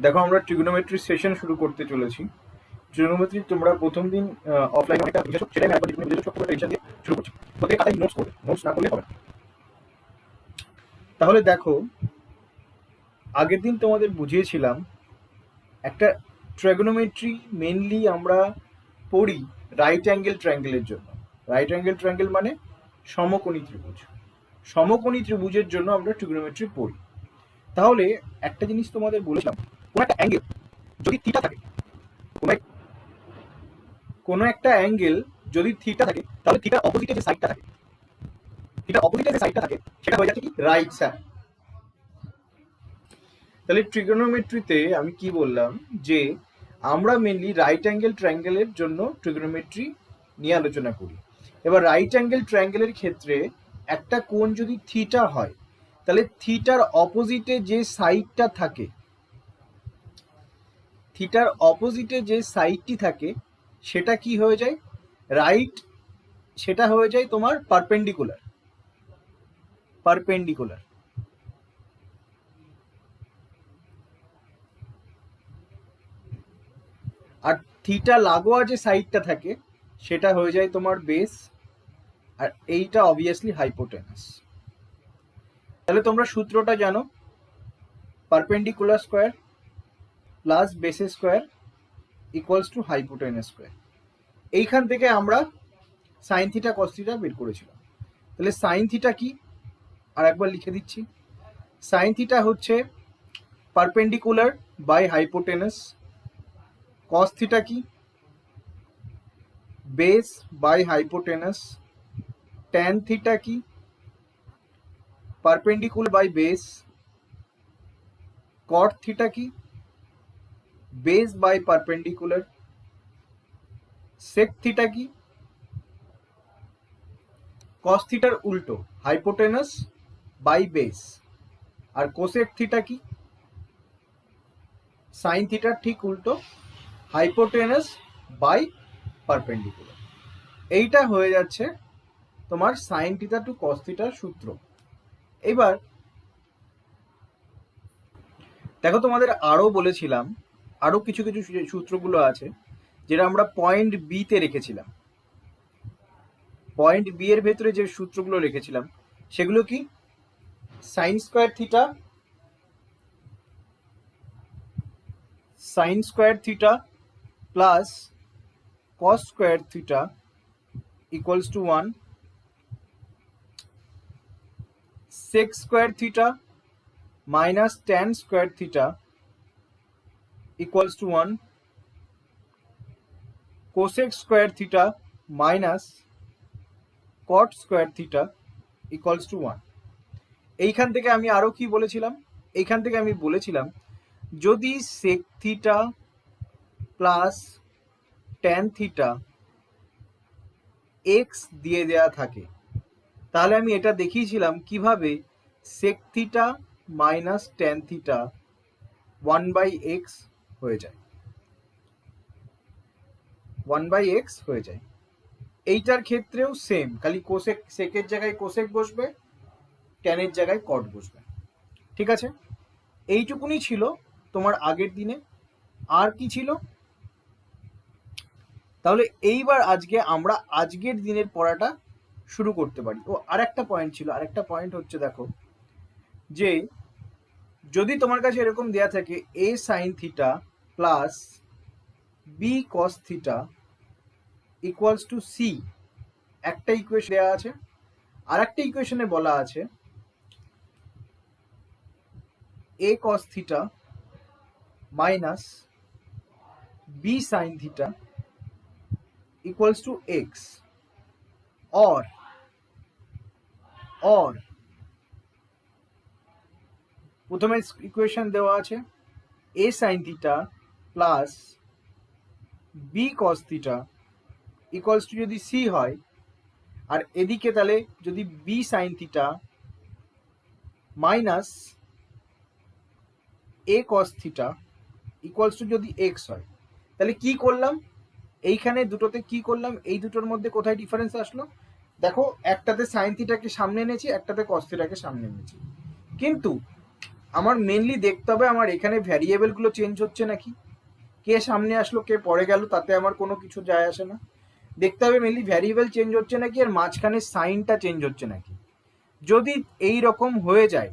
দেখো আমরা trigonometry session শুরু করতে চলেছি। ট্রিগোনোমেট্রি তোমরা প্রথম দিন অফলাইনে অনেকটা বুঝেছো, সেটাই আমি একবার বুঝেছো ছোট্ট করে টেনশন দিয়ে শুরু করছি। প্রত্যেকে খাতায় নোটস করবে, নোটস না করলে হবে না। তাহলে দেখো, আগের দিন তোমাদের বুঝিয়েছিলাম একটা ট্রিগোনোমেট্রি মেনলি আমরা পড়ি রাইট অ্যাঙ্গেল ট্রায়াঙ্গেলের জন্য। রাইট অ্যাঙ্গেল ট্রায়াঙ্গেল মানে সমকোণী ত্রিভুজ। সমকোণী ত্রিভুজের জন্য আমরা ট্রিগোনোমেট্রি পড়ি। তাহলে একটা জিনিস তোমাদের বলেছিলাম, কোনো একটা অ্যাঙ্গেল যদি থিটা থাকে, কোনো একটা অ্যাঙ্গেল যদি থিটা থাকে, তাহলে থিটার অপোজিটে যে সাইডটা থাকে, থিটার অপোজিটে যে সাইডটা থাকে সেটা হয়ে যাচ্ছে কি রাইট সাইড। তাহলে ট্রিগোনোমেট্রিতে আমি কি বললাম যে আমরা মেনলি রাইট অ্যাঙ্গেল ট্রায়াঙ্গেলের জন্য ট্রিগোনোমেট্রি নিয়ে আলোচনা করি। এবার রাইট অ্যাঙ্গেল ট্রায়াঙ্গেলের ক্ষেত্রে একটা কোণ যদি থিটা হয়, তাহলে থিটার অপোজিটে যে সাইডটা থাকে, থিটার অপোজিটে যে সাইডটি থাকে সেটা কি হয়ে যায় রাইট, সেটা হয়ে যায় তোমার পারপেন্ডিকুলার। পারপেন্ডিকুলার আর থিটা লাগোয়া যে সাইডটা থাকে সেটা হয়ে যায় তোমার বেস, আর এইটা অবভিয়াসলি হাইপোটেনাস। তাহলে তোমরা সূত্রটা জানো, perpendicular square plus base square equals to hypotenuse square. এইখান থেকে আমরা সাইন থিটা কস থিটা বের করেছিলাম। তাহলে সাইন থিটা কি আর একবার লিখে দিচ্ছি, সাইন থিটা হচ্ছে perpendicular by hypotenuse. Cos theta কি base by hypotenuse. Tan theta কি perpendicular by base. Cot theta কি base by perpendicular. Sec theta কি কস থিটার উল্টো হাইপোটেনাস বাই বেস। আর কোসেক থিটা কি সাইন থিটার ঠিক উল্টো হাইপোটেনাস বাই পারপেন্ডিকুলার। এইটা হয়ে যাচ্ছে তোমার সাইন থিটা টু কস থিটার সূত্র। এবার দেখো, তোমাদের আরো বলেছিলাম আরো কিছু কিছু সূত্রগুলো আছে যেটা আমরা পয়েন্ট বি তে রেখেছিলাম। পয়েন্ট বি এর ভেতরে যে সূত্রগুলো রেখেছিলাম সেগুলো কি, sine square theta, sine square theta plus cos square theta equals to 1, sec square theta minus tan square theta equals to 1, cosec square theta minus cot square theta equals to 1। এইখান থেকে আমি আরো কি বলেছিলাম, এইখান থেকে আমি বলেছিলাম যদি sec theta plus tan theta X দিয়ে দেয়া থাকে, তাহলে আমি এটা দেখিয়েছিলাম কিভাবে sec theta minus tan theta 1/x হয়ে যায়, 1/x হয়ে যায়। এইটার ক্ষেত্রেও সেম, খালি কোসেক, সেকের জায়গায় কোসেক বসবে, ট্যানের জায়গায় কট বসবে। ঠিক আছে, এইটুকুনি ছিল তোমার আগের দিনে। আর কি ছিল, তাহলে এইবার আজকে আমরা আজকের দিনের পড়াটা শুরু করতে পারি। ও আরেকটা পয়েন্ট ছিল, আরেকটা পয়েন্ট হচ্ছে দেখো, যে যদি তোমার কাছে এরকম দেয়া থাকে a sin theta plus b cos theta equals two c, একটা ইকুয়েশন দেওয়া আছে। আর একটা ইকুয়েশনে বলা আছে a cos theta minus b sin theta equals to x, or প্রথমে ইকুয়েশন দেওয়া আছে a sin theta plus b cos theta equals to যদি c হয়, আর এদিকে তাহলে যদি b sin theta minus a cos theta equals to যদি x হয়, তাহলে কি করলাম এইখানে দুটোতে, কি করলাম এই দুটোর মধ্যে কোথায় ডিফারেন্স আসলো, দেখো একটাতে সাইন থিটাকে সামনে এনেছি, একটাতে কস থিটাকে সামনে এনেছি। কিন্তু আমার মেনলি দেখতে হবে আমার এখানে ভ্যারিয়েবলগুলো চেঞ্জ হচ্ছে নাকি, কে সামনে আসলো কে পরে গেল তাতে আমার কোনো কিছু যায় আসে না। দেখতে হবে মেনলি ভ্যারিয়েবল চেঞ্জ হচ্ছে নাকি আর মাঝখানে সাইনটা চেঞ্জ হচ্ছে নাকি। যদি এই রকম হয়ে যায়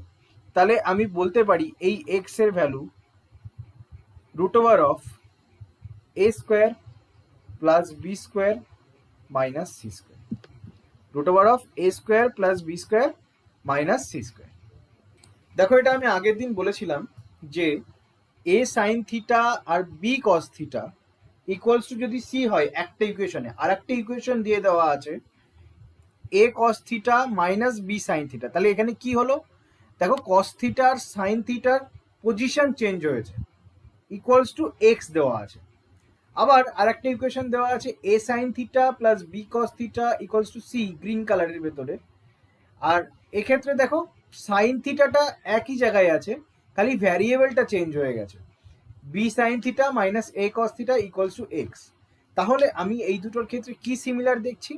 তাহলে আমি বলতে পারি এই এক্স এর ভ্যালু √অফ a square plus B square minus C square, √অফ a square plus B square minus C square. দেখো এটা আমি আগের দিন বলেছিলাম যে a সাইন থিটা আর b cos theta equals to যদি c হয় একটা ইকুয়েশনে, আর একটা ইকুয়েশন দিয়ে দেওয়া আছে a cos theta minus b sine theta, তাহলে এখানে কি হলো দেখো cos থিটা আর সাইন থিটার পজিশন চেঞ্জ হয়েছে, ইকুয়ালস টু x দেওয়া আছে। আবার আরেকটা ইকুয়েশন দেওয়া আছে a sine theta plus b cos theta equals two c, green কালারের ভেতরে। আর এক্ষেত্রে দেখো সাইন থিটাটা একই জায়গায় আছে, খালি ভ্যারিয়েবলটা চেঞ্জ হয়ে গেছে, b sine theta minus a cos theta equals to x। তাহলে আমি এই দুটোর ক্ষেত্রে কি সিমিলার দেখছি,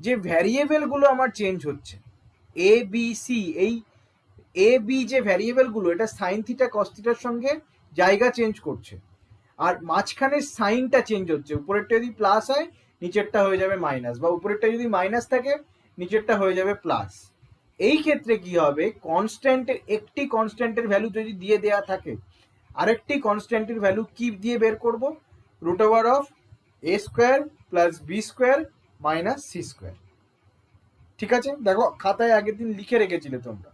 যে ভ্যারিয়েবলগুলো আমার চেঞ্জ হচ্ছে, এ বি সি, এই এ বি যে ভ্যারিয়েবলগুলো এটা সাইন থিটা কস থিটার সঙ্গে জায়গা চেঞ্জ করছে, আর মাঝখানে সাইনটা চেঞ্জ হচ্ছে, উপরেরটা যদি প্লাস হয় নিচেরটা হয়ে যাবে মাইনাস, বা উপরেরটা যদি মাইনাস থাকে নিচেরটা হয়ে যাবে প্লাস। এই ক্ষেত্রে কি হবে, কনস্ট্যান্টের একটি কনস্ট্যান্টের ভ্যালু যদি দিয়ে দেয়া থাকে আরেকটি কনস্ট্যান্টের ভ্যালু কি দিয়ে বের করব, √অফ a square plus B square minus C square. ঠিক আছে, দেখো খাতায় আগের দিন লিখে রেখেছিলে তোমরা।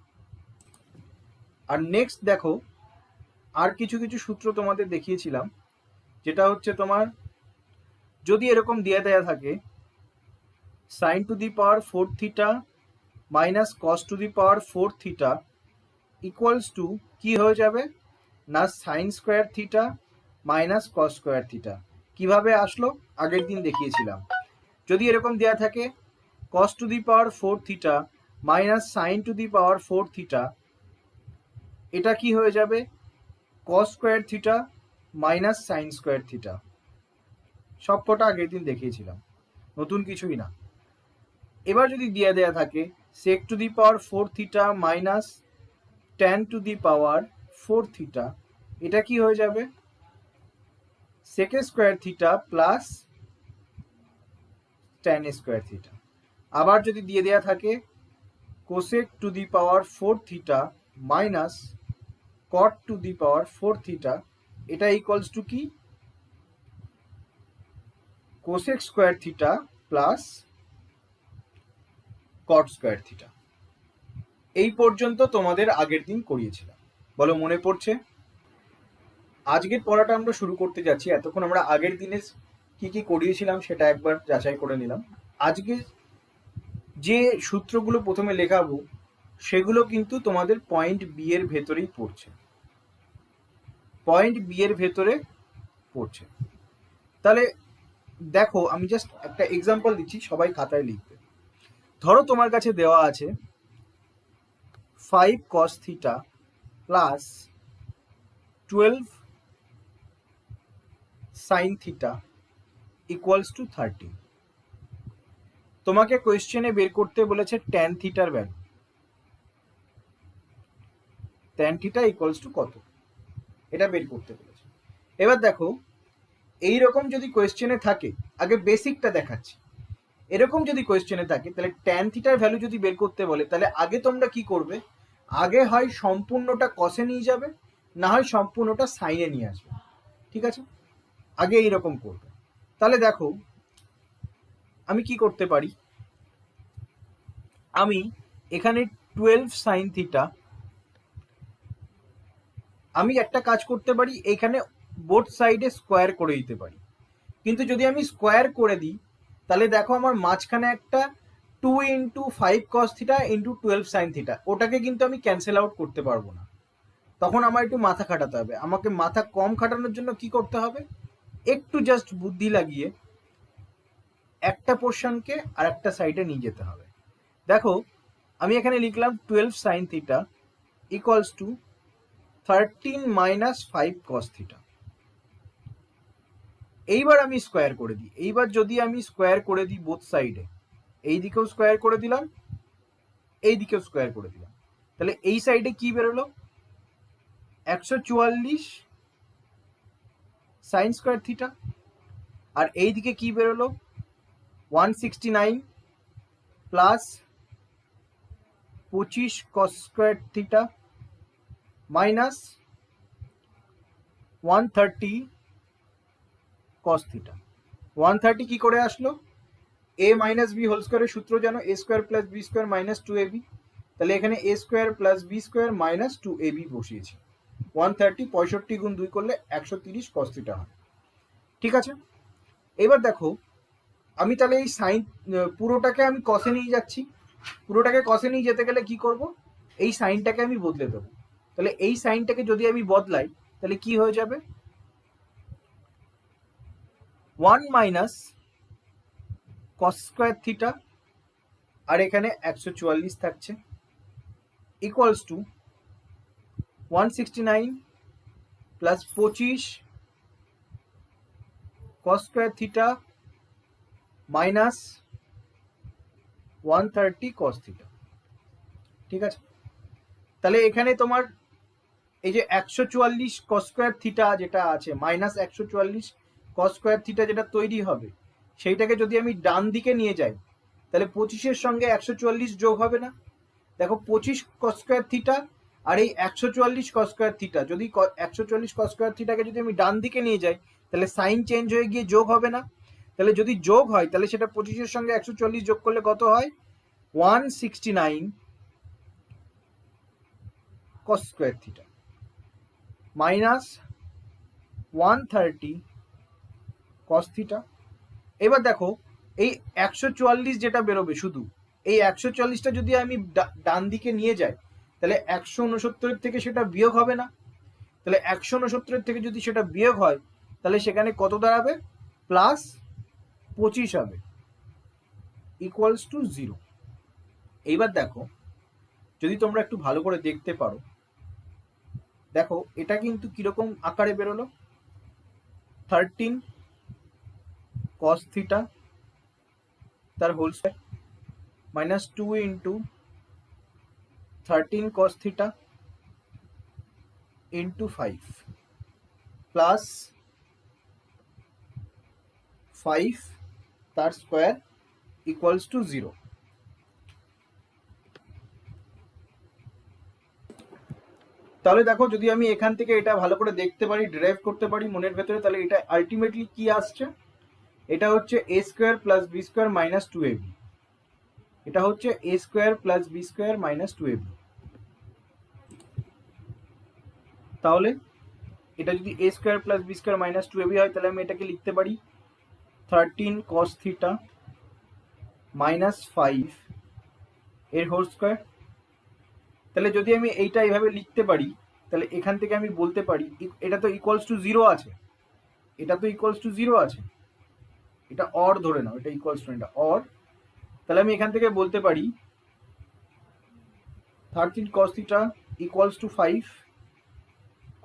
আর নেক্সট দেখো আর কিছু কিছু সূত্র তোমাদের দেখিয়েছিলাম, যেটা হচ্ছে তোমার যদি এরকম দিয়ে দেয়া থাকে sine to the power 4 theta minus cos to the power 4 theta equals to কি হয়ে যাবে না sine square theta minus cos square theta. কিভাবে আসলো আগের দিন দেখিয়েছিলাম, যদি এরকম দেয়া থাকে cos to the power 4 theta minus sine to the power 4 theta, এটা কি হয়ে যাবে cos square theta minus sine square theta. সবকটা আগের দিন দেখিয়েছিলাম, নতুন কিছুই না। এবার যদি দিয়ে দেয়া থাকে sec two the power 4 theta minus tan two the power 4 theta, এটা কি হয়ে যাবে sec square theta plus tan square theta. আবার যদি দিয়ে দেয়া থাকে cosec two the power 4 theta minus cot two the power 4 theta, এটা ইকুয়ালস টু কি cosec square theta plus cot square theta. এই পর্যন্ত তোমাদের আগের দিন করিয়েছিলাম, বলো মনে পড়ছে? আজকের পড়াটা আমরা শুরু করতে যাচ্ছি। এতক্ষণ আমরা আগের দিনে কি কি করিয়েছিলাম সেটা একবার যাচাই করে নিলাম। আজকে যে সূত্রগুলো প্রথমে লেখাবো সেগুলো কিন্তু তোমাদের পয়েন্ট বি এর ভেতরেই পড়ছে, পয়েন্ট বি এর ভেতরে পড়ছে। তাহলে দেখো আমি জাস্ট একটা এক্সাম্পল দিচ্ছি, সবাই খাতায় লিখবে। ধরো তোমার কাছে দেওয়া আছে 5 cos theta plus 12 sign theta equals two 30। তোমাকে কোয়েশ্চেনে বের করতে বলেছে tan থিটার value, tan theta equals to কত এটা বের করতে বলেছে। এবার দেখো এইরকম যদি কোয়েশ্চেনে থাকে, আগে বেসিকটা দেখাচ্ছি, এরকম যদি কোয়েশ্চেনে থাকে তাহলে tan থিটার ভ্যালু যদি বের করতে বলে তাহলে আগে তোমরা কি করবে, আগে হয় সম্পূর্ণটা কসে নিয়ে যাবে, না হয় সম্পূর্ণটা সাইনে নিয়ে আসবে। ঠিক আছে, আগে এইরকম করবে। তাহলে দেখো আমি কি করতে পারি, আমি এখানে 12 সাইন থিটা, আমি একটা কাজ করতে পারি এখানে বোথ সাইডে স্কোয়ার করে দিতে পারি, কিন্তু যদি আমি স্কোয়ার করে দিই তাহলে দেখো আমার মাঝখানে একটা 2 into 5 cos theta into 12 sine theta, ওটাকে কিন্তু আমি ক্যান্সেল আউট করতে পারবো না, তখন আমার একটু মাথা খাটাতে হবে। আমাকে মাথা কম খাটানোর জন্য কি করতে হবে, একটু জাস্ট বুদ্ধি লাগিয়ে একটা পোর্শনকে আর একটা সাইডে নিয়ে যেতে হবে। দেখো আমি এখানে লিখলাম 12 sign theta equals two 13 minus 5 cos theta. এইবার আমি স্কোয়ার করে দিই, এইবার যদি আমি স্কোয়ার করে দিই বোথ সাইডে, এই দিকেও স্কোয়ার করে দিলাম এই দিকেও স্কোয়ার করে দিলাম, তাহলে এই সাইডে কি বেরোলো 144 সাইন স্কোয়ার থিটা, আর এইদিকে কি বেরোলো 169 প্লাস 25 কস square theta minus 130 cos theta. 130 কি করে আসলো? a মাইনাস বি হোল স্কোয়ারের সূত্র জানো, a square plus B square minus 2ab, তাহলে এখানে a square plus B square minus 2ab বসিয়েছি। 130 65 গুণ 2 করলে 130 কস থিটা হয়। ঠিক আছে, এবার দেখো আমি তাহলে এই সাইন পুরোটাকে আমি কসে নিয়ে যাচ্ছি, পুরোটাকে কসে নিয়ে যেতে গেলে কি করব, এই সাইনটাকে আমি বদলে দেবো। তাহলে এই সাইনটাকে যদি আমি বদলাই তাহলে কি হয়ে যাবে, 1 মাইনাস কস স্কোয়ার থিটা আর এখানে 144 থাকছে equals to 169 plus 25 cos square theta minus 130 cos theta. ঠিক আছে, তাহলে এখানে তোমার এই যে 144 কস স্কোয়ার থিটা যেটা আছে মাইনাস 144 কস স্কোয়ার থিটা যেটা তৈরি হবে, সেইটাকে যদি আমি ডান দিকে নিয়ে যাই তাহলে 25-এর সঙ্গে 144 যোগ হবে না? দেখো 25 কস স্কোয়ার থিটা আর এই 144 কস স্কোয়ার থিটা, যদি 144 কস স্কোয়ার থিটাকে যদি আমি ডান দিকে নিয়ে যাই তাহলে সাইন চেঞ্জ হয়ে গিয়ে যোগ হবে না? তাহলে যদি যোগ হয় তাহলে সেটা 25-এর সঙ্গে 144 যোগ করলে কত হয়, 169 কস square theta minus 130 cos theta. এবার দেখো এই 144 যেটা বেরোবে, শুধু এই 144টা যদি আমি ডান দিকে নিয়ে যাই তাহলে 169 থেকে সেটা বিয়োগ হবে না? তাহলে 169 থেকে যদি সেটা বিয়োগ হয় তাহলে সেখানে কত দাঁড়াবে, প্লাস 25 হবে ইকুয়ালস টু 0। এইবার দেখো যদি তোমরা একটু ভালো করে দেখতে পারো, দেখো এটা কিন্তু কিরকম আকারে বেরোলো, 13 কস থিটা তার whole square minus 2 into 13 cos theta into 5 plus 5 তার স্কোয়ার ইকুয়ালস টু 0। তাহলে দেখো যদি আমি এখান থেকে এটা ভালো করে দেখতে পারি, ডিরাইভ করতে পারি মনের ভেতরে, তাহলে এটা আলটিমেটলি কি আসছে, এটা হচ্ছে a square plus B square minus 2ab, এটা হচ্ছে a square plus B square minus 2ab। তাহলে এটা যদি a square plus B square minus 2ab হয় তাহলে আমি এটাকে লিখতে পারি 13 কস থিটা মাইনাস 5 এর হোল স্কোয়ার। তাহলে যদি আমি এইটা এইভাবে লিখতে পারি তাহলে এখান থেকে আমি বলতে পারি এটা তো ইকুয়ালস টু 0 আছে, এটা তো ইকুয়ালস টু 0 আছে, এটা অর ধরে নাও, এটা ইকুয়ালস টু এটা অর। তাহলে আমি এখান থেকে বলতে পারি 13 cos theta equals to 5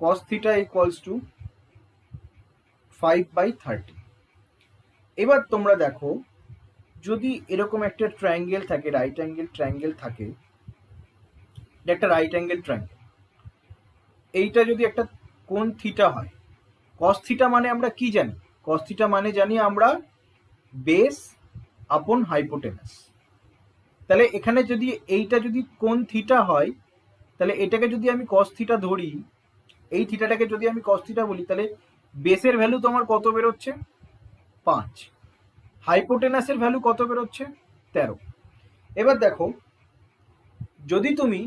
cos theta equals to 5/30। এবার তোমরা দেখো যদি এরকম একটা ট্রায়াঙ্গেল থাকে, রাইট অ্যাঙ্গেল ট্রায়াঙ্গেল থাকে, এটা একটা রাইট অ্যাঙ্গেল ট্রায়াঙ্গেল, এইটা যদি একটা কোণ থিটা হয়, cos থিটা মানে আমরা কি জানি, cos থিটা মানে জানি আমরা বেস আপন হাইপোটেনাস। তাহলে এখানে যদি এইটা যদি কোণ থিটা হয় তাহলে এটাকে যদি আমি cos থিটা ধরি, এই থিটাটাকে যদি আমি cos থিটা বলি তাহলে বেসের ভ্যালু তোমার কত বেরোচ্ছে, 5, হাইপোটেনাসের ভ্যালু কত বেরোচ্ছে, 13। এবার দেখো যদি তুমি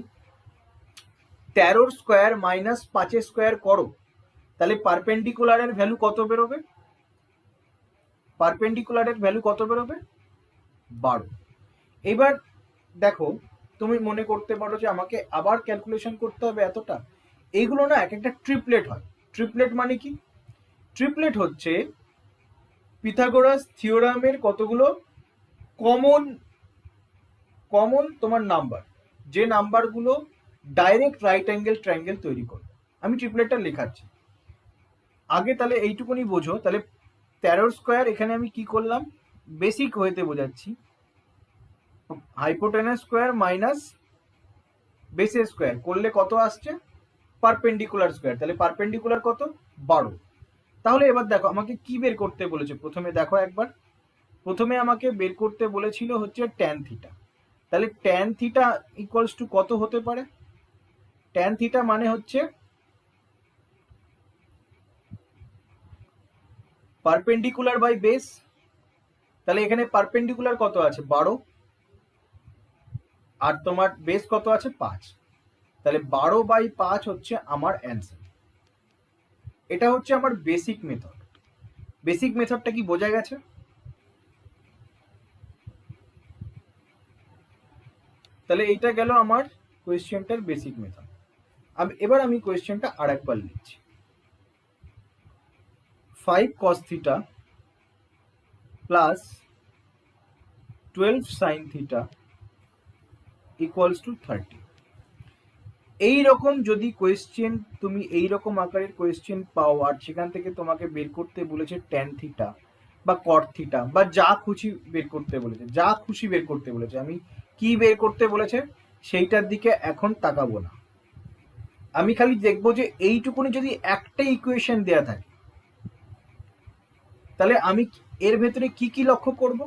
13 স্কোয়ার মাইনাস 5 স্কোয়ার করো তাহলে পারপেন্ডিকুলারের ভ্যালু কত বেরোবে, পারপেন্ডিকুলারের ভ্যালু কত বেরোবে, 12। এবার দেখো তুমি মনে করতে পারো যে আমাকে আবার ক্যালকুলেশন করতে হবে এতটা, এইগুলো না এক একটা ট্রিপলেট হয়। ট্রিপলেট মানে কি, ট্রিপলেট হচ্ছে পিথাগোরাস থিওরামের কতগুলো কমন কমন তোমার নাম্বার, যে নাম্বারগুলো ডাইরেক্ট রাইট অ্যাঙ্গেল ট্রায়াঙ্গেল তৈরি করে। আমি ট্রিপলেটটা লেখাচ্ছি আগে, তাহলে এইটুকুনি বোঝো। তাহলে 13 স্কোয়ার এখানে আমি কি করলাম, বেসিক হইতে বোঝাচ্ছি, হাইপোটেনাস স্কোয়ার মাইনাস বেসের স্কোয়ার করলে কত আসছে, পারপেন্ডিকুলার স্কোয়ার, তাহলে পারপেন্ডিকুলার কত 12। তাহলে এবার দেখো আমাকে কি বের করতে বলেছে, প্রথমে দেখো একবার, প্রথমে আমাকে বের করতে বলেছিল হচ্ছে ট্যান থিটা। তাহলে ট্যান থিটা ইকুয়ালস টু কত হতে পারে? ট্যান থিটা মানে হচ্ছে পারপেন্ডিকুলার বাই বেস। তাহলে এখানে পারপেন্ডিকুলার কত আছে 12, আর তোমার বেস কত আছে 5, তাহলে 12/5 হচ্ছে আমার অ্যান্সার। এটা হচ্ছে আমার বেসিক মেথড। বেসিক মেথডটা কি বোঝা গেছে? তাহলে এইটা গেল আমার কোয়েশ্চেনটার বেসিক মেথড। এবার আমি কোয়েশ্চেনটা আরেকবার লিখছি। 5 cos theta plus 12 sin theta equals to 30। এইরকম যদি কোয়েশ্চেন তুমি এইরকম আকারের কোয়েশ্চেন পাও, আর সেখান থেকে তোমাকে বের করতে বলেছে ট্যান থিটা বা কট থিটা বা যা খুশি বের করতে বলেছে, যা খুশি বের করতে বলেছে, আমি কি বের করতে বলেছে সেইটার দিকে এখন তাকাবো না। আমি খালি দেখবো যে এইটুকুনি যদি একটা ইকুয়েশন দেয়া থাকে, তাহলে আমি এর ভেতরে কি কি লক্ষ্য করব?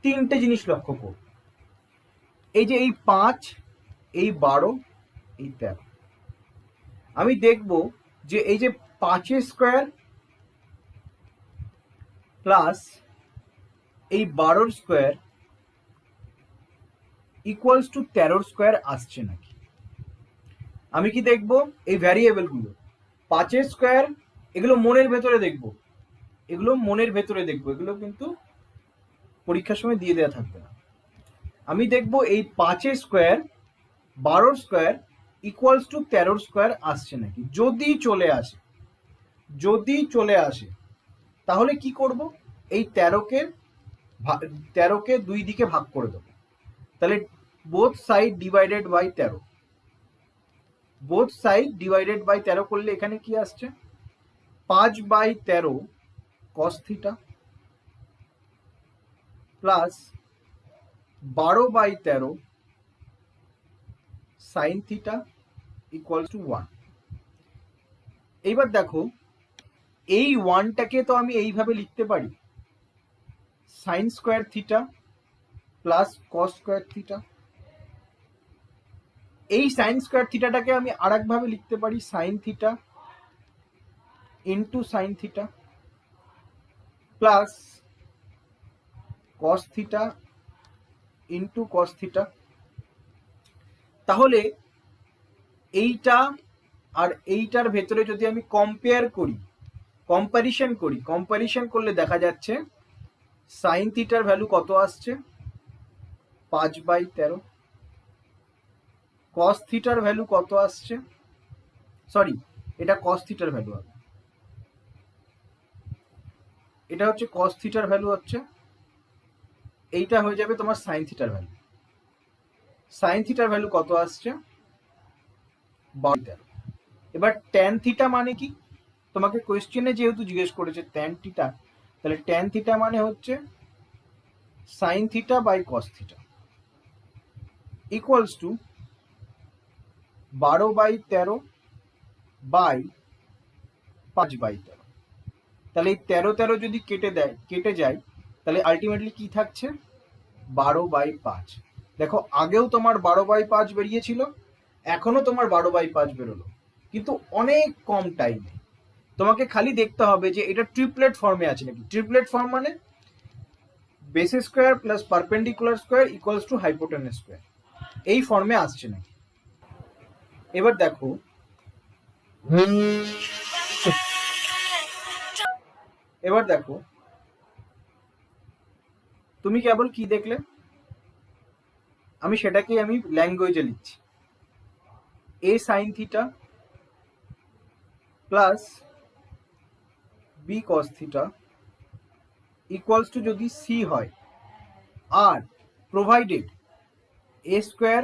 তিনটে জিনিস লক্ষ্য করব। এই যে এই 5, এই 12, এই 13, আমি দেখব যে এই যে 5 স্কোয়ার প্লাস এই 12 স্কোয়ার ইকুয়ালস টু 13 স্কোয়ার আসছে নাকি। আমি কি দেখব? এই ভ্যারিয়েবল গুলো 5 স্কোয়ার, এগুলো মনের ভেতরে দেখব, এগুলো মনের ভেতরে দেখব, এগুলো কিন্তু পরীক্ষার সময় দিয়ে দেওয়া থাকবে না। আমি দেখব এই 5 square 12 square equals two 13 square আসছে নাকি। যদি চলে আসে, যদি চলে আসে, তাহলে কি করব? এই 13কে 2 দিকে ভাগ করে দেবো। তাহলে both side divided by 13, both side divided by 13 করলে এখানে কি আসছে? 5/13 cos theta plus 12/13 sine theta equal to 1। এইবার দেখো এই 1টাকে তো আমি এইভাবে লিখতে পারি, sign square theta plus cos square theta. এই সাইন স্কোয়ার থিটাটাকে আমি আরেকভাবে লিখতে পারি, sine theta into sign theta plus কস থিটা ইন্টু কস থিটা। তাহলে এইটা আর এইটার ভেতরে যদি আমি কম্পেয়ার করি, কম্পারিশন করলে দেখা যাচ্ছে সাইন থিটার ভ্যালু কত আসছে? 5/13। কস থিটার ভ্যালু কত আসছে? সরি, এটা কস থিটার ভ্যালু হবে, এটা হচ্ছে কস থিটার ভ্যালু হচ্ছে, এইটা হয়ে যাবে তোমার সাইন থিটার ভ্যালু। সাইন থিটার ভ্যালু কত আসছে? 12। এবার ট্যান থিটা মানে কি? তোমাকে কোয়েশ্চেনে যেহেতু জিজ্ঞেস করেছে ট্যান থিটা, তাহলে ট্যান থিটা মানে হচ্ছে sine theta by cos theta equals to 12/13 by 5/13। তাহলে এই 13 যদি কেটে যায়, তাহলে আলটিমেটলি কি থাকছে? 12/5। দেখো আগেও তোমার 12/5 বেরিয়েছিল, এখনো তোমার 12/5 বেরোলো, কিন্তু অনেক কম টাইমে। তোমাকে খালি দেখতে হবে যে এটা ট্রিপলেট ফর্মে আছে নাকি। ট্রিপলেট ফর্ম মানে base square plus perpendicular square equals to hypotenuse square, এই ফর্মে আসছে নাকি। এবার দেখো তুমি কেবল কি দেখলে, আমি সেটাকেই আমি ল্যাঙ্গুয়েজে লিখছি। A sine theta plus B cos theta equals to যদি সি হয়, আর provided A square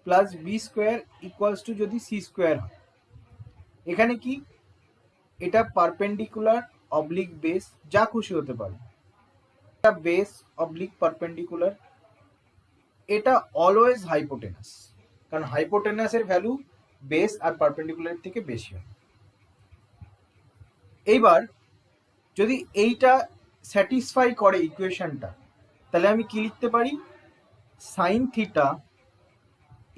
plus B square equals to যদি সি স্কোয়ার হয়। এখানে কি এটা পারপেন্ডিকুলার অবলিক বেস, যা খুশি হতে পারে, এটা বেস অবলিক পারপেন্ডিকুলার, এটা অলওয়েজ হাইপোটেনাস, কারণ হাইপোটেনাসের ভ্যালু বেস আর পারপেন্ডিকুলার থেকে বেশি হয়। এইবার যদি এইটা স্যাটিসফাই করে ইকুয়েশনটা, তাহলে আমি কি লিখতে পারি, sine theta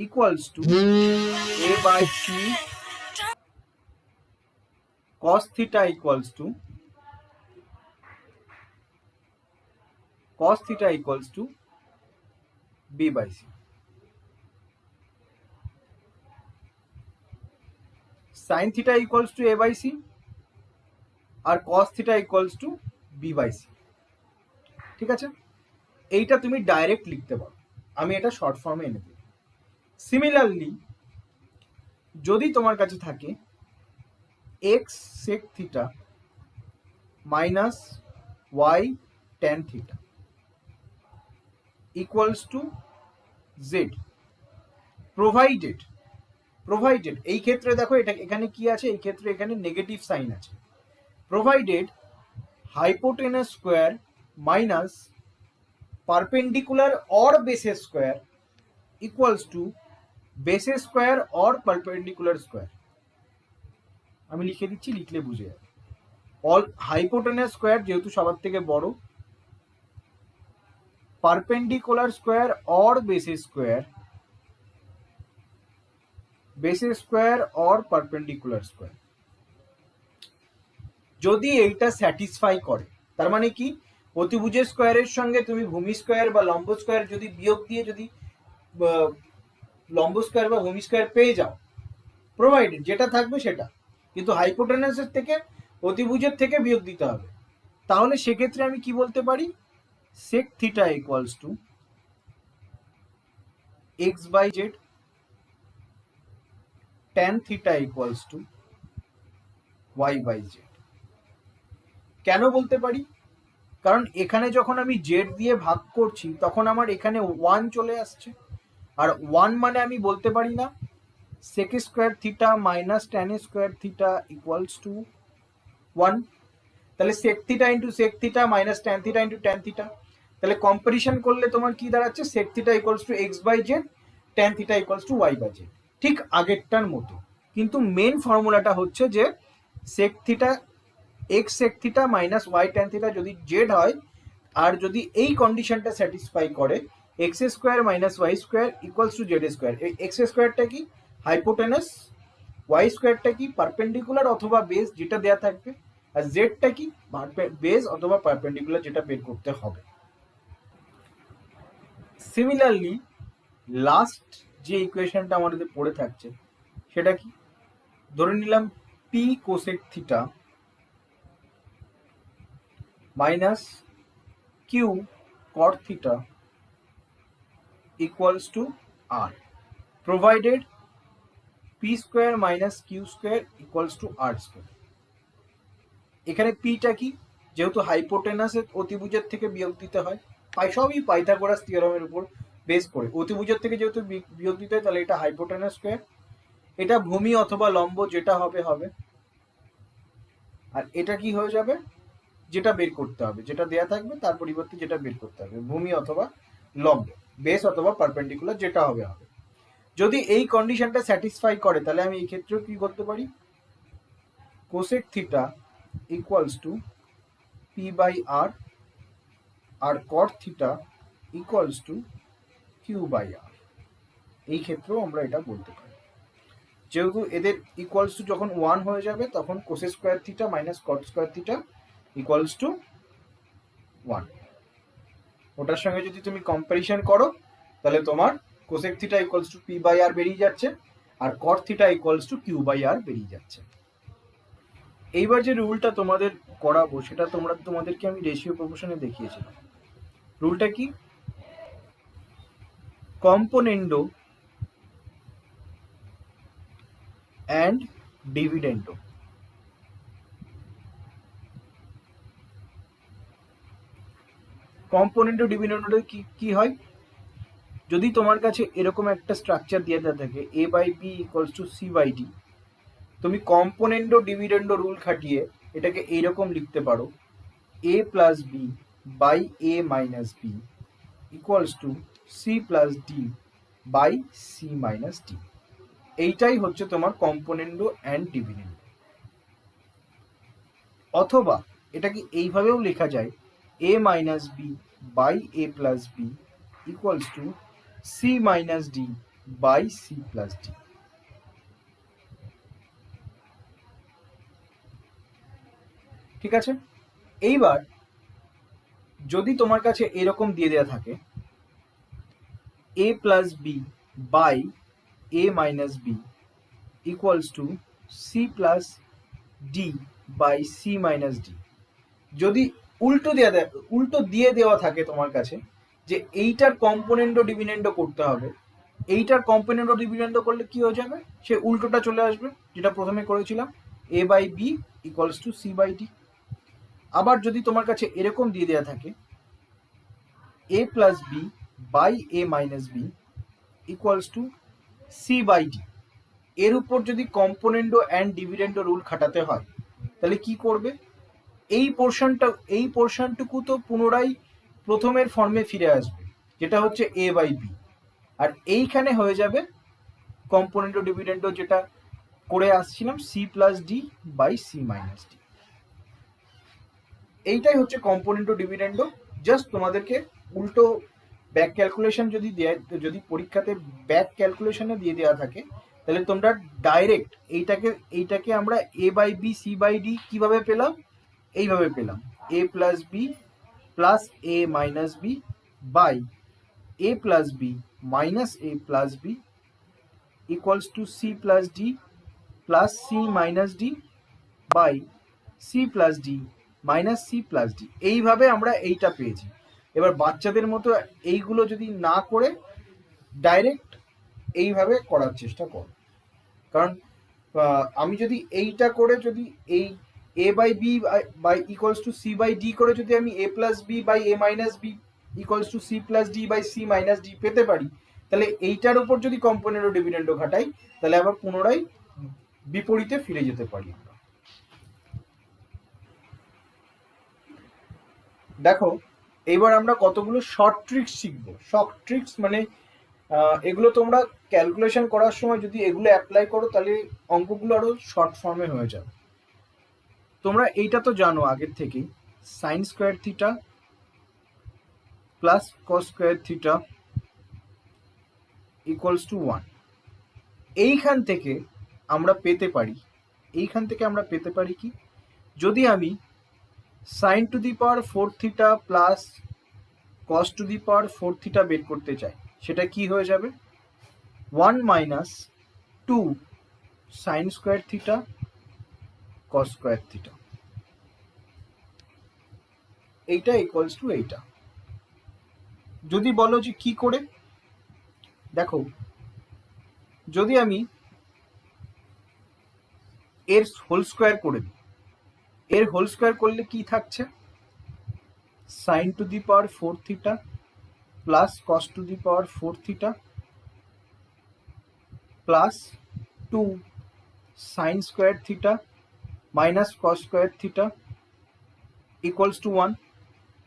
equals to A by C cos theta equals to B by C. Sine theta equals to A by C আর cos theta equals to B by C. ঠিক আছে, এইটা তুমি ডাইরেক্ট লিখতে পারো, আমি এটা শর্ট ফর্মে এনে দিই। সিমিলারলি যদি তোমার কাছে থাকে X sec theta minus Y tan theta equals to Z, provided এই ক্ষেত্রে দেখো এটা এখানে কি আছে, এই ক্ষেত্রে এখানে নেগেটিভ সাইন আছে, provided hypotenuse square minus perpendicular or bases square equals two bases square or perpendicular square. আমি লিখে দিচ্ছি, লিখলে বুঝে যাবে। অল হাইপোটেনাস স্কোয়ার যেহেতু সবার থেকে বড়, perpendicular square or bases square or perpendicular square. যদি এইটা স্যাটিসফাই করে, তার মানে কি, অতিভুজের স্কোয়ারের সঙ্গে তুমি ভূমি স্কোয়ার বা লম্ব স্কোয়ার যদি বিয়োগ দিয়ে যদি লম্ব স্কোয়ার বা ভূমি স্কোয়ার পেয়ে যাও, প্রোভাইডেড যেটা থাকবে সেটা, কিন্তু হাইপোটেনাসের থেকে অতিভুজের থেকে বিয়োগ দিতে হবে, তাহলে সেক্ষেত্রে আমি কি বলতে পারি, sec theta equals to x by z, tan theta equals to y by z। কেন বলতে পারি, কারণ এখানে যখন আমি z দিয়ে ভাগ করছি তখন আমার এখানে 1 চলে আসছে, আর 1 মানে আমি বলতে পারি না sec square theta minus tan square theta equals to 1, তাহলে sec theta into sec theta minus tan theta into tan theta, তাহলে কম্পারিশন করলে তোমার কি দাঁড়াচ্ছে, sec theta equals to x by z, tan theta equals to y by z, ঠিক আগেরটার মতো। কিন্তু মেন ফর্মুলাটা হচ্ছে যে sec theta x sec theta minus y tan theta যদি z হয়, আর যদি এই কন্ডিশনটা স্যাটিসফাই করে x square minus y square equals two z square, এই x স্কোয়ারটা কি হাইপোটেনাস, y স্কোয়ারটা কি পারপেন্ডিকুলার অথবা বেস যেটা দেয়া থাকবে, আর জেডটা কি বেস অথবা পারপেন্ডিকুলার যেটা বের করতে হবে। সিমিলারলি লাস্ট যে ইকুয়েশনটা আমাদের পড়ে থাকছে সেটা কি, ধরে নিলাম p cosec theta minus q cot theta equals to r, provided p square minus q square equals to r square. এখানে পিটা কি, যেহেতু হাইপোটেনাসের অতিভুজের থেকে বিয়োগ দিতে হয়, সবই পাইথাগোরাস থিওরামের উপর বেস করে, অতিভুজের থেকে যেহেতু বিয়োগ দিতে হয় তাহলে এটা হাইপোটেনাস স্কোয়ার, এটা ভূমি অথবা লম্ব যেটা হবে হবে, আর এটা কি হয়ে যাবে, যেটা বের করতে হবে, যেটা দেয়া থাকবে তার পরিবর্তে যেটা বের করতে হবে, ভূমি অথবা লম্ব, বেস অথবা পারপেন্ডিকুলার যেটা হবে হবে। যদি এই কন্ডিশনটা স্যাটিসফাই করে তাহলে আমি এই ক্ষেত্রেও কি করতে পারি, cosec theta equals to P by R, আর cot theta equals to Q by R. এই ক্ষেত্রেও আমরা এটা বলতে পারি, যেহেতু এদের ইকুয়ালস টু যখন 1 হয়ে যাবে তখন cosec square theta minus cot square theta equals to 1। ওটার সঙ্গে যদি তুমি কম্পারিশন করো তাহলে তোমার cosec theta equals to P by R বেরিয়ে যাচ্ছে, আর cot theta equals to Q by R বেরিয়ে যাচ্ছে। এইবার যে রুলটা তোমাদের করাবো সেটা তোমাদেরকে আমি রেশিও প্রপোর্শনে দেখিয়েছিলাম। রুলটা কি, কম্পোনেন্ডো অ্যান্ড ডিভিডেন্ডো। কম্পোনেন্ডো ডিভিডেন্ডো কি হয়, যদি তোমার কাছে এরকম একটা স্ট্রাকচার দিয়ে দেওয়া থাকে A by B equals to C by D, তুমি কম্পোনেন্ডো ডিভিডেন্ডো রুল খাটিয়ে এটাকে এইরকম লিখতে পারো, A plus B by A minus B equals to C plus D by C minus D. এইটাই হচ্ছে তোমার কম্পোনেন্ডো অ্যান্ড ডিভিডেন্ড। অথবা এটাকে এইভাবেও লেখা যায় a minus B by A plus B equals to c minus D by C plus d. ঠিক আছে, এইবার যদি তোমার কাছে এরকম দিয়ে দেওয়া থাকে a plus B by A minus B equals to C plus D by C minus d, যদি উল্টো দিয়ে দেওয়া থাকে তোমার কাছে যে এইটার কম্পোনেন্ডো ডিভিডেন্ডও করতে হবে, এইটার কম্পোনেন্ডো ডিভিডেন্ডও করলে কি হয়ে যাবে, সে উল্টোটা চলে আসবে যেটা প্রথমে করেছিলাম, A by B equals to C by D. আবার যদি তোমার কাছে এরকম দিয়ে দেওয়া থাকে A plus B by A minus B equals to C by D, এর উপর যদি কম্পোনেন্ডো অ্যান্ড ডিভিডেন্ডো রুল খাটাতে হয় তাহলে কি করবে, এই পোর্শনটুকু তো পুনরায় প্রথমের ফর্মে ফিরে আসবে যেটা হচ্ছে এ বাই বি, আর এইখানে হয়ে যাবে কম্পোনেন্ডো ডিভিডেন্ডো যেটা করে আসছিলাম c plus D by C minus D. এইটাই হচ্ছে কম্পোনেন্ডো ডিভিডেন্ডো। জাস্ট তোমাদেরকে উল্টো ব্যাক ক্যালকুলেশন যদি পরীক্ষাতে ব্যাক ক্যালকুলেশনে দিয়ে দেওয়া থাকে তাহলে তোমরা ডাইরেক্ট এইটাকে আমরা A by B C by D কিভাবে পেলাম, এইভাবে পেলাম A plus B plus A minus B by A plus B minus A plus B equals to C plus D plus C minus D by C plus D minus C plus D. এইভাবে আমরা এইটা পেয়েছি। এবার বাচ্চাদের মতো এইগুলো যদি না করে ডাইরেক্ট এইভাবে করার চেষ্টা করো, কারণ আমি যদি এইটা করে যদি এই A by B by equals to C by D করে যদি আমি A plus B by A minus B equals to C plus D by C minus D পেতে পারি, তাহলে এইটার উপর যদি কম্পোনেন্ট ও ডিভিডেন্ডো ঘটাই তাহলে আবার পুনরায় বিপরীতে ফিরে যেতে পারি আমরা। দেখো এবার আমরা কতগুলো শর্ট ট্রিক্স শিখবো। শর্ট ট্রিক্স মানে এগুলো তোমরা ক্যালকুলেশন করার সময় যদি এগুলো অ্যাপ্লাই করো তাহলে অঙ্কগুলো আরো শর্ট ফর্মে হয়ে যাবে। তোমরা এইটা তো জানো আগের থেকেই, sine square theta plus cos square theta equals to 1। এইখান থেকে আমরা পেতে পারি কি, যদি আমি sine to the power 4 theta plus cos to the power 4 theta বের করতে চাই, সেটা কি হয়ে যাবে 1 minus 2 sine square theta cos square theta, এইটা ইকুয়ালস টু এইটা। যদি বলো যে কি করে, দেখো যদি আমি এর হোল স্কোয়ার করে দিই, এর হোল স্কোয়ার করলে কি থাকছে, sine to the power 4 theta plus cos to the power 4 theta plus 2 sine square theta minus cos square theta equals to 1।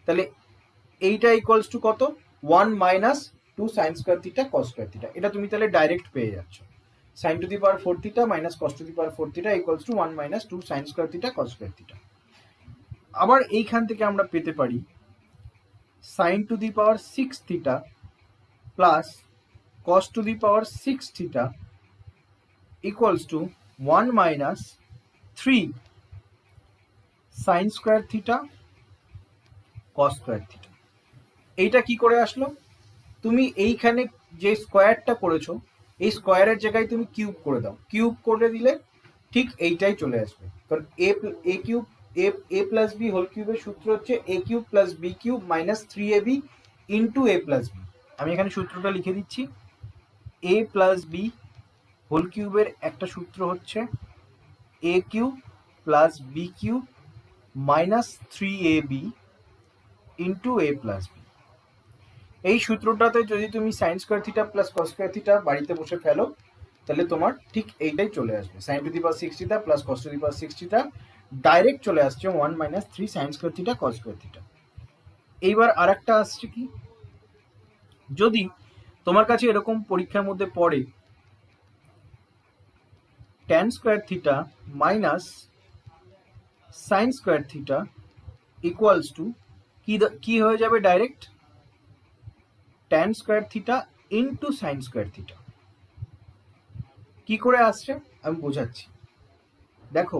তাহলে এইটা ইকুয়ালস টু কত, 1 minus 2 sine square theta cos square theta. এটা তুমি তাহলে direct পেয়ে যাচ্ছ, sine to the power 4 theta minus cos to the power 4 theta equals to 1 minus 2 sine square theta cos square theta. আবার এইখান থেকে আমরা পেতে পারি sine to the power 6 theta plus cos to the power 6 theta equals to 1 minus 3 sine square theta cos square theta. এইটা কি করে আসলো, তুমি এইখানে যে স্কোয়ারটা করেছো এই স্কোয়ারের জায়গায় তুমি কিউব করে দাও, কিউব করে দিলে ঠিক এইটাই চলে আসবে, কারণ A cube A plus B whole কিউবের সূত্র হচ্ছে A cube plus B cube minus 3ab into A plus B. আমি এখানে সূত্রটা লিখে দিচ্ছি, এ প্লাস বি হোল কিউবের একটা সূত্র হচ্ছে A cube plus B cube minus 3ab into A plus B. এই সূত্রটাতে যদি তুমি sine square theta plus cos square theta বাড়িতে বসে ফেলো তাহলে তোমার ঠিক এইটাই চলে আসবে, sine to the power 6 theta plus cos to the power 6 theta direct চলে আসছে 1 minus 3 sine square theta cos square theta. এইবার আর একটা আসছে কি, যদি তোমার কাছে এরকম পরীক্ষার মধ্যে পড়ে tan square theta minus sine square theta equals to কি হয়ে যাবে direct tan square theta into sign square theta. কি করে আসছে আমি বোঝাচ্ছি, দেখো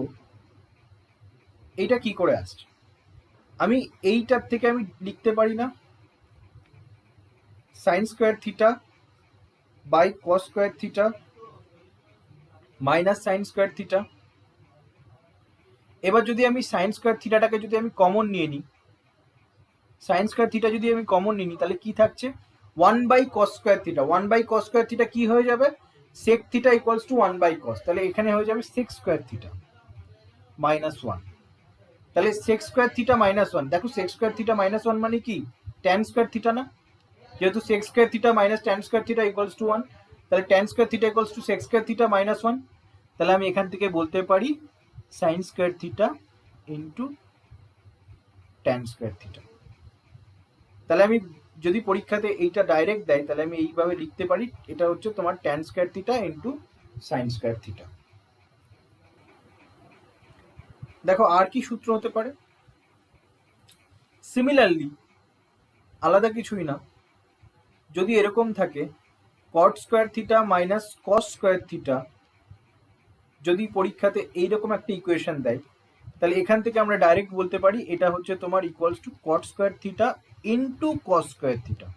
এইটা কি করে আসছে, আমি এইটার থেকে আমি লিখতে পারি না sine square theta by cos square theta minus sine square theta. এবার যদি আমি সাইন স্কোয়ার থিটাটাকে যদি আমি কমন নিয়ে নিই, সাইন স্কোয়ার থিটা যদি আমি কমন নিই তাহলে কি থাকছে 1/cos square theta. 1/cos square theta কি হয়ে যাবে sec theta equals two 1/cos, তাহলে এখানে হয়ে যাবে sec স্কোয়ার থিটা মাইনাস 1। তাহলে sec স্কোয়ার থিটা মাইনাস 1, দেখো sec স্কোয়ার থিটা মাইনাস 1 মানে কি tan স্কোয়ার থিটা না, যেহেতু sec square theta minus tan square theta equals to 1, তাহলে tan square theta equals two sec square theta minus 1। তাহলে আমি এখান থেকে বলতে পারি sin square theta into tan square theta. তাহলে আমি যদি পরীক্ষাতে এইটা ডাইরেক্ট দেয় তাহলে আমি এইভাবে লিখতে পারি, এটা হচ্ছে তোমার tan square theta into sign square theta. দেখো আর কি সূত্র হতে পারে, সিমিলারলি আলাদা কিছুই না, যদি এরকম থাকে cot square theta minus cos square theta, যদি পরীক্ষাতে এইরকম একটা ইকুয়েশন দেয় তাহলে এখান থেকে আমরা ডাইরেক্ট বলতে পারি এটা হচ্ছে তোমার equals to cot square theta into cos square theta.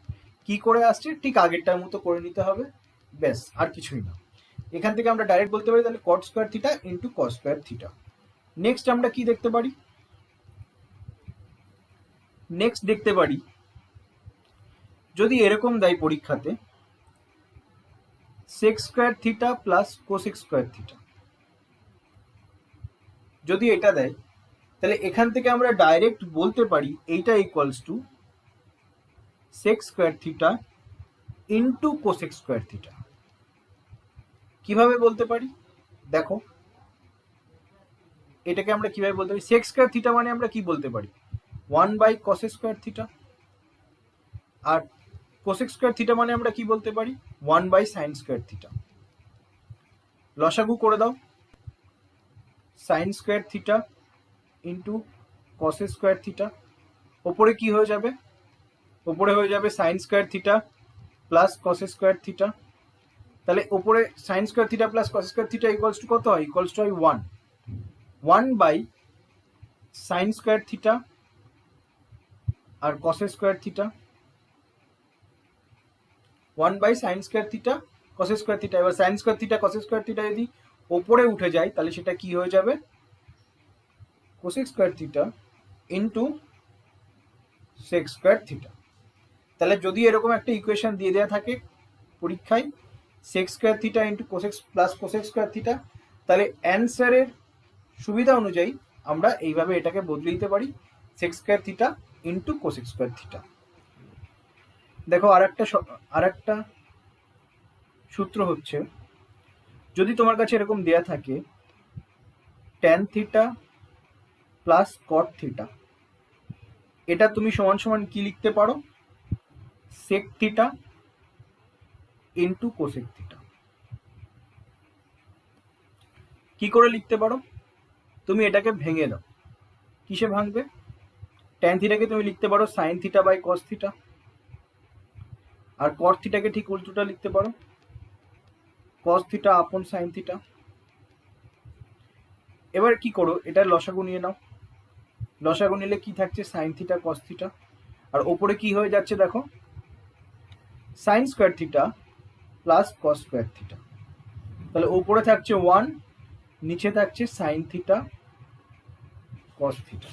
কি করে আসছে ঠিক আগেরটার মতো করে নিতে হবে, ব্যাস আর কিছুই না। এখান থেকে আমরা ডাইরেক্ট বলতে পারি তাহলে cot square theta into cos square theta. Next আমরা কি দেখতে পারি, নেক্সট দেখতে পারি যদি এরকম দেয় পরীক্ষাতে sec square theta plus cosec square theta, যদি এটা দেয় তাহলে এখান থেকে আমরা ডাইরেক্ট বলতে পারি এইটা equals two sec square theta into cosec square theta. কিভাবে বলতে পারি দেখো, এটাকে আমরা কিভাবে বলতে পারি, sec স্কোয়ার থিটা মানে আমরা কি বলতে পারি 1/cos স্কোয়ার থিটা, আর cosec স্কোয়ার থিটা মানে আমরা কি বলতে পারি 1/sin স্কোয়ার থিটা। লসাগু করে দাও, sin square theta into cos square theta, ওপরে কি হয়ে যাবে, ওপরে হয়ে যাবে sin square theta plus cos square theta. তাহলে ওপরে sin square theta plus cos square theta equals to কত হয়, ইকুয়ালস টু হয় 1/sin স্কোয়ার থিটা আর cos square theta, 1/sin square theta cos square theta. এবার sin square theta cos square theta যদি ওপরে উঠে যায় তাহলে সেটা কি হয়ে যাবে cosec square theta into sec square theta. তাহলে যদি এরকম একটা ইকুয়েশন দিয়ে দেওয়া থাকে পরীক্ষায় sec square theta into cosec plus cosec square theta, তাহলে অ্যান্সারের সুবিধা অনুযায়ী আমরা এইভাবে এটাকে বদলে দিতে পারি sec square theta into cosec square theta. দেখো আরেকটা সূত্র হচ্ছে, যদি তোমার কাছে এরকম দেয়া থাকে tan theta plus cot theta, এটা তুমি সমান সমান কি লিখতে পারো sec theta into cosec theta. কি করে লিখতে পারো, তুমি এটাকে ভেঙে দাও, কিসে ভাঙবে, tan থিটাকে তুমি লিখতে পারো sin theta by cos theta, আর cot থিটাকে ঠিক উল্টোটা লিখতে পারো cos theta upon sin theta. এবার কি করো, এটার লসাগু নিয়ে নাও, লসাগু নিলে কি থাকছে sin থিটা cos থিটা, আর ওপরে কি হয়ে যাচ্ছে দেখো sin square theta plus cos square theta. তাহলে ওপরে থাকছে 1, নিচে থাকছে sin থিটা cos থিটা।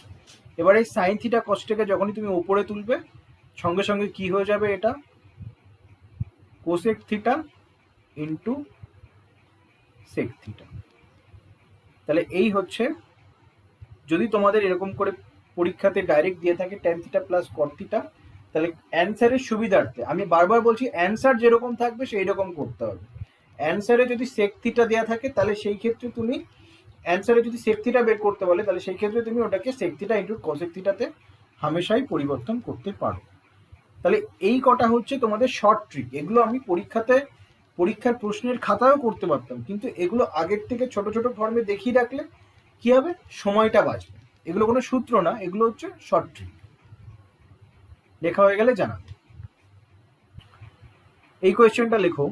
এবার এই sin থিটা cos থিটাকে যখনই তুমি ওপরে তুলবে সঙ্গে সঙ্গে কি হয়ে যাবে, এটা cosec theta into sec theta. তাহলে এই হচ্ছে, যদি তোমাদের এরকম করে পরীক্ষাতে ডাইরেক্ট দিয়ে থাকে tan theta plus cot theta, তাহলে অ্যান্সারের সুবিধার্থে আমি বারবার বলছি অ্যান্সার যেরকম থাকবে সেই রকম করতে হবে। অ্যান্সারে যদি sec থিটা দেওয়া থাকে তাহলে সেই ক্ষেত্রে তুমি অ্যান্সারে যদি sec থিটা বের করতে বলে তাহলে সেই ক্ষেত্রে তুমি ওটাকে sec থিটা ইন্টু cosec থিটাতে হামেশাই পরিবর্তন করতে পারো। তাহলে এই কটা হচ্ছে তোমাদের শর্ট ট্রিক, এগুলো আমি পরীক্ষার প্রশ্নের খাতাও করতে পারতাম, কিন্তু এগুলো আগের থেকে ছোট ছোট ফর্মে দেখিয়ে রাখলে কি হবে, সময়টা বাঁচবে। এগুলো কোনো সূত্র না, এগুলো হচ্ছে শর্ট ট্রিক। লেখা হয়ে গেলে জানা। এই কোয়েশ্চেনটা লেখো।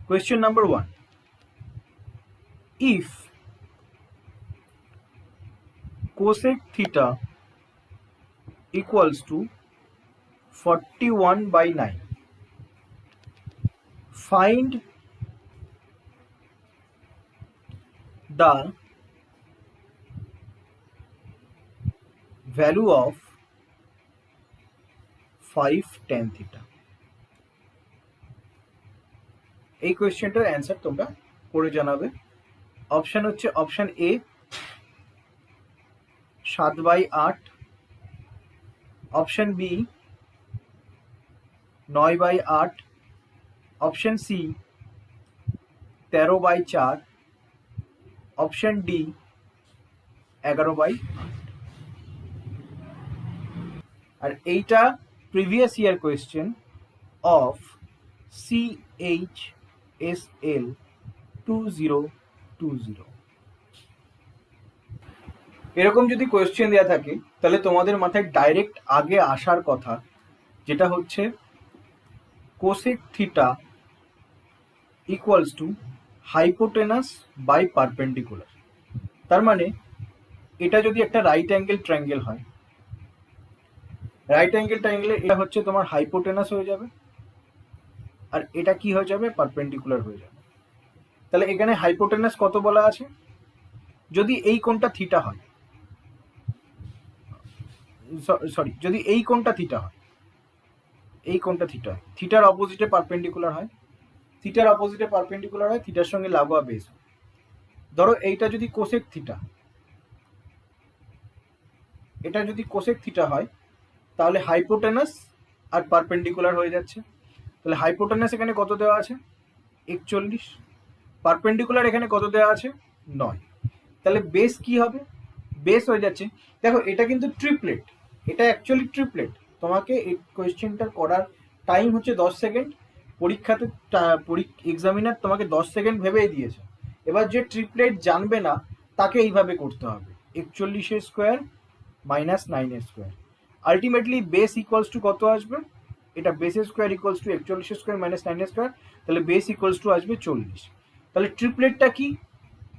Question number 1, if cosec theta equals to 41/9, find the value of 5 tan theta। এই কোয়েশ্চেনটার অ্যান্সার তোমরা করে জানাবে। অপশন হচ্ছে option A 7/8, option B 9/8, option C 13/4, option D 11/8। আর এইটা previous year question of CHSL 2020। এরকম যদি কোয়েশ্চেন দেওয়া থাকে তাহলে তোমাদের মাথায় ডাইরেক্ট আগে আসার কথা যেটা হচ্ছে cosec theta equals to hypotenuse by perpendicular. তার মানে এটা যদি একটা রাইট অ্যাঙ্গেল ট্রায়াঙ্গেল হয়, রাইট অ্যাঙ্গেল ট্রায়াঙ্গেলে এটা হচ্ছে তোমার হাইপোটেনাস হয়ে যাবে, আর এটা কি হয়ে যাবে, পারপেন্ডিকুলার হয়ে যাবে। তাহলে এখানে হাইপোটেনাস কত বলা আছে, যদি এই কোণটা থিটা হয়, সরি যদি এই কোণটা থিটা হয়, এই কোণটা থিটা হয়, থিটার অপোজিটে পারপেন্ডিকুলার হয়, থিটার অপোজিটে পারপেন্ডিকুলার হয়, থিটার সঙ্গে লাগোয়া বেস। ধরো এইটা যদি কোসেক থিটা, এটা যদি কোসেক থিটা হয় তাহলে হাইপোটেনাস আর পারপেন্ডিকুলার হয়ে যাচ্ছে। তাহলে হাইপোটেনাস এখানে কত দেওয়া আছে, 41, পারপেন্ডিকুলার এখানে কত দেওয়া আছে, 9। তাহলে বেস কি হবে, বেস হয়ে যাচ্ছে। দেখো এটা কিন্তু ট্রিপলেট, এটা অ্যাকচুয়ালি ট্রিপলেট। তোমাকে এই কোয়েশ্চেনটা করার টাইম হচ্ছে 10 সেকেন্ড। পরীক্ষাতে এক্সামিনার তোমাকে 10 সেকেন্ড ভেবেই দিয়েছে। এবার যে ট্রিপলেট জানবে না তাকে এইভাবে করতে হবে, 41 square minus 9 square. Ultimately base equals to কত আসবে, এটা base square equals two 41 square minus 9 square, তাহলে বেস ইকুয়ালস টু আসবে 40। তাহলে ট্রিপলেটটা কি,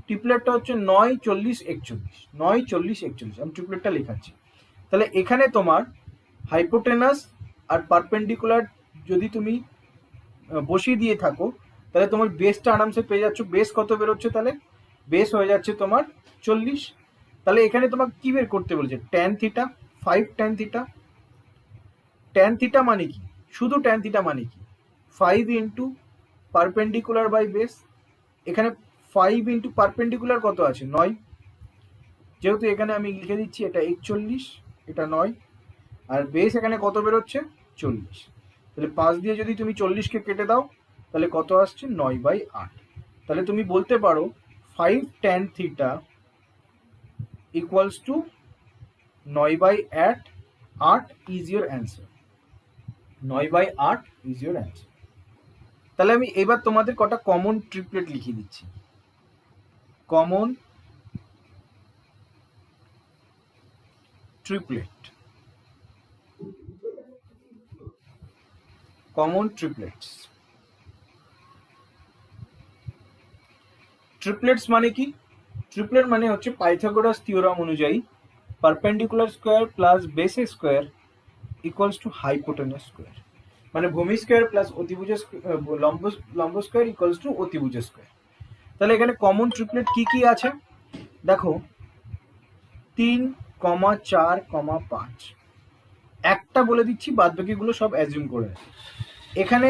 ট্রিপলেটটা হচ্ছে 9, 40, 41, 9, 40, 41। আমি ট্রিপলেটটা লেখাচ্ছি। তাহলে এখানে তোমার হাইপোটেনাস আর পারপেন্ডিকুলার যদি তুমি বসিয়ে দিয়ে থাকো তাহলে তোমার বেসটা আরামসে পেয়ে যাচ্ছ। বেস কত বেরোচ্ছে, তাহলে বেস হয়ে যাচ্ছে তোমার 40। তাহলে এখানে তোমাকে কি বের করতে বলেছে, tan theta, 5 tan theta. Tan theta মানে কি, শুধু ট্যান থিটা মানে কি, 5 ইন্টু পারপেন্ডিকুলার বাই বেস। এখানে 5 ইন্টু পারপেন্ডিকুলার কত আছে, 9। যেহেতু এখানে আমি লিখে দিচ্ছি এটা 41, এটা 9, আর বেস এখানে কত বেরোচ্ছে, 40। তাহলে 5 দিয়ে যদি তুমি 40কে কেটে দাও তাহলে কত আসছে, 9/8। তাহলে তুমি বলতে পারো 5 tan theta equals to 9/8 is your answer. 9/8 is your answer. তাহলে আমি এবার তোমাদের কটা কমন ট্রিপলেট লিখিয়ে দিচ্ছি। Common triplet, common triplets. Triplets মানে কি, ট্রিপলেট মানে হচ্ছে পাইথাগোরাস থিওরাম অনুযায়ী perpendicular square plus base square equals to hypotenuse square. মানে ভূমি স্কোয়ার প্লাস অতিভুজ লম্ব স্কোয়ার ইকুয়ালস টু অতিভুজ স্কোয়ার। তাহলে এখানে কমন ট্রিপলেট কি কি আছে দেখো, 3, 4, 5। একটা বলে দিচ্ছি, বাদ বাকিগুলো সব অ্যাজিউম করে। এখানে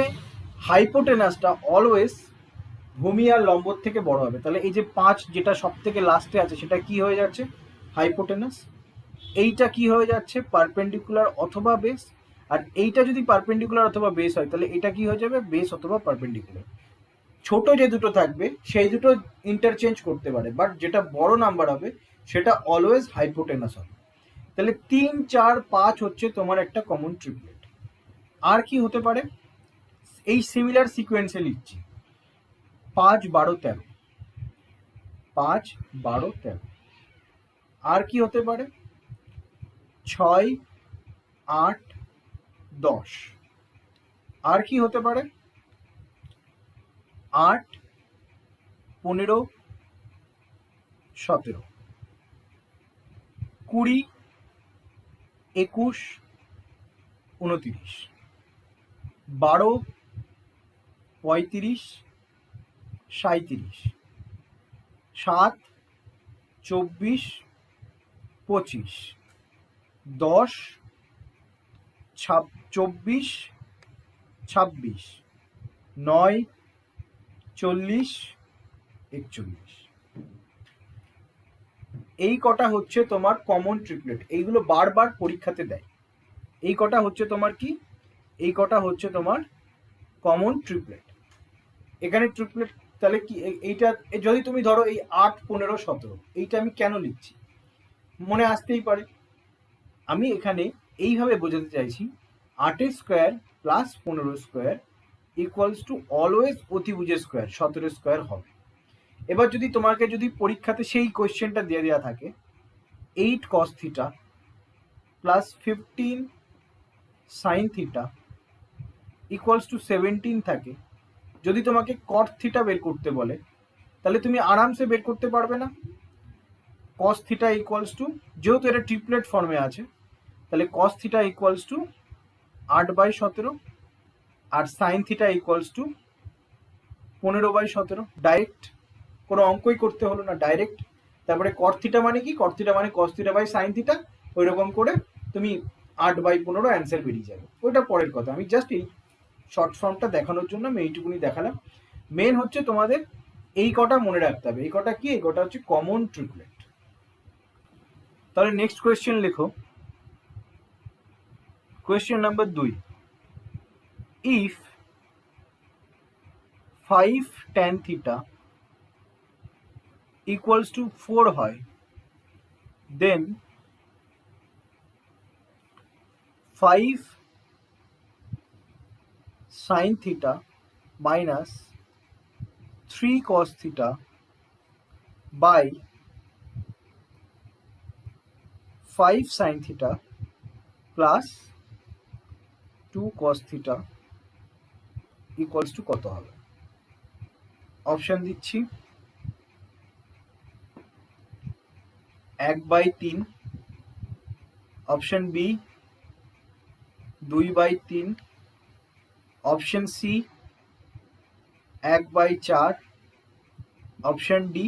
হাইপোটেনাসটা অলওয়েজ ভূমি আর লম্বর থেকে বড় হবে। তাহলে এই যে 5 যেটা সব থেকে লাস্টে আছে সেটা কি হয়ে যাচ্ছে, হাইপোটেনাস। এইটা কি হয়ে যাচ্ছে, পারপেন্ডিকুলার অথবা বেস। আর এইটা যদি পারপেন্ডিকুলার অথবা বেস হয় তাহলে এটা কি হয়ে যাবে, বেস অথবা পারপেন্ডিকুলার। ছোট যে দুটো থাকবে সেই দুটো ইন্টারচেঞ্জ করতে পারে, বাট যেটা বড় নাম্বার হবে সেটা অলওয়েজ হাইপোটেনাস হবে। তাহলে 3, 4, 5 হচ্ছে তোমার একটা কমন ট্রিপলেট। আর কি হতে পারে, এই সিমিলার সিকোয়েন্সে লিখছি 5, 12, 13, 5, 12, 13। আর কি হতে পারে? 6, 8, 10। আর কি হতে পারে? 8, 15, 17, 20, 21, 29, 12, 35, 37, 7, 24, 25, 10, 24, 26, 9, 40, 41। এই কটা হচ্ছে তোমার কমন ট্রিপলেট। এইগুলো বারবার পরীক্ষাতে দেয়। এই কটা হচ্ছে তোমার কি? এই কটা হচ্ছে তোমার কমন ট্রিপলেট। এখানে ট্রিপলেট তাহলে কি এইটা যদি তুমি ধরো এই 8, 15, 17 এইটা আমি কেন লিখছি মনে আসতেই পারে। আমি এখানে এইভাবে বোঝাতে চাইছি 8 square plus 15 square equals to always অতিভুজের স্কোয়ার 17 স্কোয়ার হবে। এবার যদি তোমাকে যদি পরীক্ষাতে সেই কোয়েশ্চেনটা দিয়ে দেওয়া থাকে 8 cos theta plus 15 sin theta equals two 17 থাকে, যদি তোমাকে cot থিটা বের করতে বলে তাহলে তুমি আরামসে বের করতে পারবে না? cos থিটা ইকুয়ালস টু, যেহেতু এটা ট্রিপলেট ফর্মে আছে, তাহলে cos থিটা ইকুয়ালস টু 8/17 আর sin theta equals to 15/17। Direct, কোনো অঙ্কই করতে হলো না, ডাইরেক্ট। তারপরে cot থিটা মানে কি? cot থিটা মানে cos theta by sin theta, ওই রকম করে তুমি 8/15 অ্যান্সার বেরিয়ে যাবে। ওইটা পরের কথা, আমি জাস্ট এই শর্ট ফর্মটা দেখানোর জন্য আমি এইটুকুনি দেখালাম। মেন হচ্ছে তোমাদের এই কটা মনে রাখতে হবে। এই কটা কি? এই কটা হচ্ছে কমন ট্রিপলেট। তাহলে নেক্সট কোয়েশ্চেন লেখো, question number 2। If 5 tan theta equals to 4 হয়, then 5 sin theta minus 3 cos theta by 5 sin theta plus 2 cos theta equals to কত হবে? অপশন দিচ্ছি 1/3, option b 2/3, option c 1/4, option d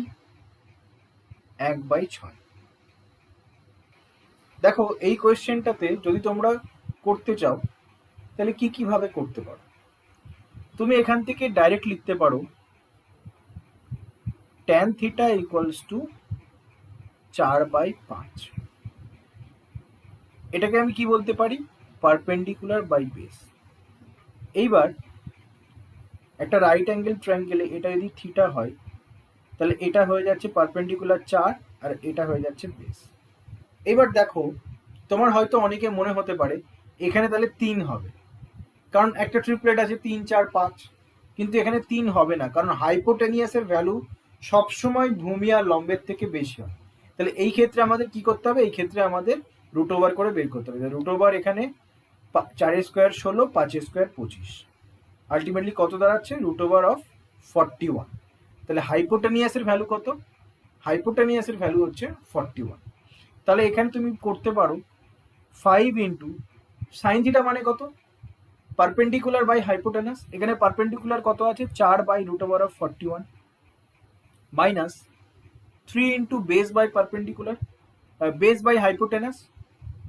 1/6। দেখো এই কোয়েশ্চেনটাতে যদি তোমরা করতে চাও তাহলে কিভাবে করতে পারো? তুমি এখান থেকে ডাইরেক্ট লিখতে পারো tan থিটা ইকুয়ালস টু 4/5। এটাকে আমি কি বলতে পারি? Perpendicular by base. এইবার একটা রাইট অ্যাঙ্গেল ট্রায়াঙ্গেলে এটা যদি থিটা হয় তাহলে এটা হয়ে যাচ্ছে পারপেন্ডিকুলার 4 আর এটা হয়ে যাচ্ছে বেস। এবার দেখো তোমার হয়তো অনেকে মনে হতে পারে এখানে তাহলে 3 হবে, কারণ একটা ট্রিপলেট আছে 3, 4, 5, কিন্তু এখানে 3 হবে না, কারণ হাইপোটেনিয়াসের ভ্যালু সবসময় ভূমি আর লম্বের থেকে বেশি হয়। তাহলে এই ক্ষেত্রে আমাদের কি করতে হবে? এই ক্ষেত্রে আমাদের রুট ওভার করে বের করতে হবে। রুট ওভার এখানে 4 স্কোয়ার 16, 5 স্কোয়ার 25, আলটিমেটলি কত দাঁড়াচ্ছে? Root over of 41। তাহলে হাইপোটেনিয়াসের ভ্যালু কত? হাইপোটেনিয়াসের ভ্যালু হচ্ছে 41। তাহলে এখানে তুমি করতে পারো 5 ইন্টু সাইন থিটা মানে কত? Perpendicular by hypotenuse. এখানে পারপেন্ডিকুলার কত আছে? 4 by root over of 41 minus 3 into base by perpendicular, base by hypotenuse.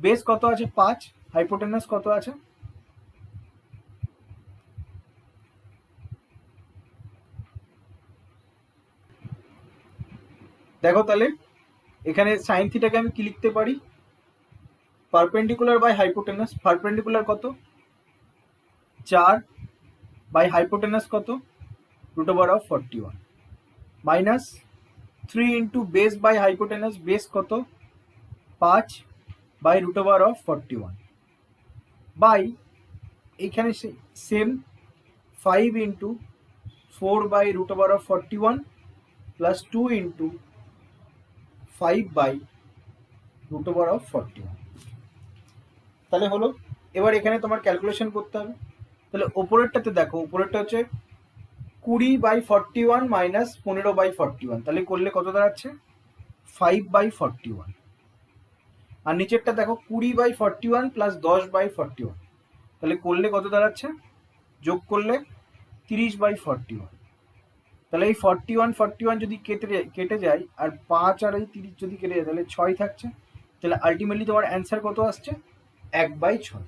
Base কত আছে? 5, হাইপোটেনাস কত আছে? দেখো তাহলে এখানে সাইন থিটাকে আমি কি লিখতে পারি? Perpendicular by hypotenuse. পারপেন্ডিকুলার কত? 4 বাই হাইপোটেনাস কত? Root over of 41 minus 3 into base by hypotenuse. Base কত? 5 by root over of 41 by এইখানে same 5 into 4 by root over of 41 plus 2 into 5 by root over of 41। তাহলে হলো। এবার এখানে তোমার calculation করতে হবে। তাহলে ওপরেরটাতে দেখো, ওপরেরটা হচ্ছে 20/41 মাইনাস 15/41, তাহলে করলে কত দাঁড়াচ্ছে 5/41। আর নিচেরটা দেখো 20/41 প্লাস 10/41, তাহলে করলে কত দাঁড়াচ্ছে, যোগ করলে 30/41। তাহলে এই 41 যদি কেটে যায় আর 5 আর এই 30 যদি কেটে যায় তাহলে 6 থাকছে। তাহলে আলটিমেটলি তোমার অ্যান্সার কত আসছে, 1/6।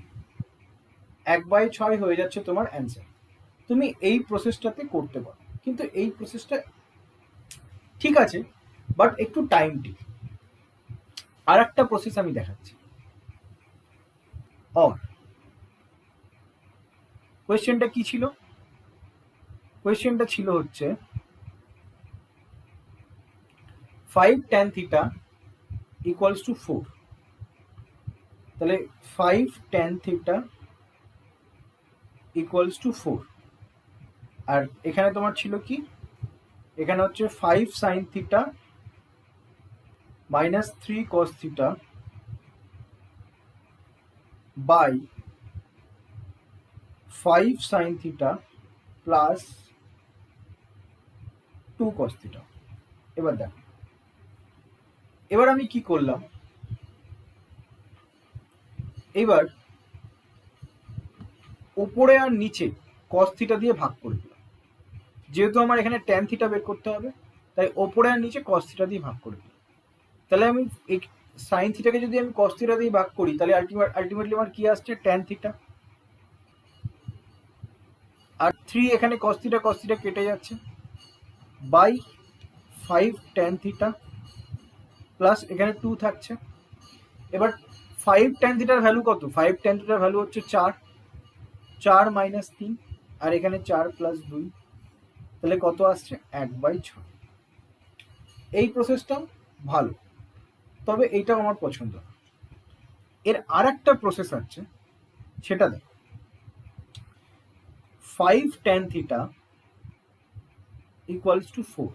1/6 হয়ে যাচ্ছে তোমার অ্যান্সার। তুমি এই প্রসেসটাতে করতে পারো, কিন্তু এই প্রসেসটা ঠিক আছে বাট একটু টাইম টেক। আর একটা প্রসেস আমি দেখাচ্ছি। অর কোয়েশ্চেনটা কি ছিল, কোয়েশ্চেনটা ছিল হচ্ছে 5 tan theta equals to 4। তাহলে 5 tan theta equals to 4। আর এখানে তোমার ছিল কি, এখানে হচ্ছে 5 sin theta minus 3 cos theta by 5 sin theta plus 2 cos theta। এবার দেখো, এবার আমি কি করলাম, এবার উপরে আর নিচে cos theta দিয়ে ভাগ করে দিলাম। যেহেতু আমার এখানে tan theta বের করতে হবে, তাই ওপরে আর নিচে cos theta দিয়ে ভাগ করে দিলাম। তাহলে আমি sin theta কে যদি আমি cos theta দিয়ে ভাগ করি তাহলে আলটিমেটলি আমার কি আসছে, tan theta। আর 3 এখানে cos theta কেটে যাচ্ছে, বাই 5 tan theta প্লাস এখানে 2 থাকছে। এবার 5 tan theta এর ভ্যালু কত, 5 tan theta এর ভ্যালু হচ্ছে 4, 4 মাইনাস 3 আর এখানে 4 প্লাস 2, তাহলে কত আসছে 1/6। এই প্রসেসটাও ভালো, তবে এইটাও আমার পছন্দ। এর আর একটা প্রসেস আছে, সেটা দেখো। 5 tan theta equals to 4।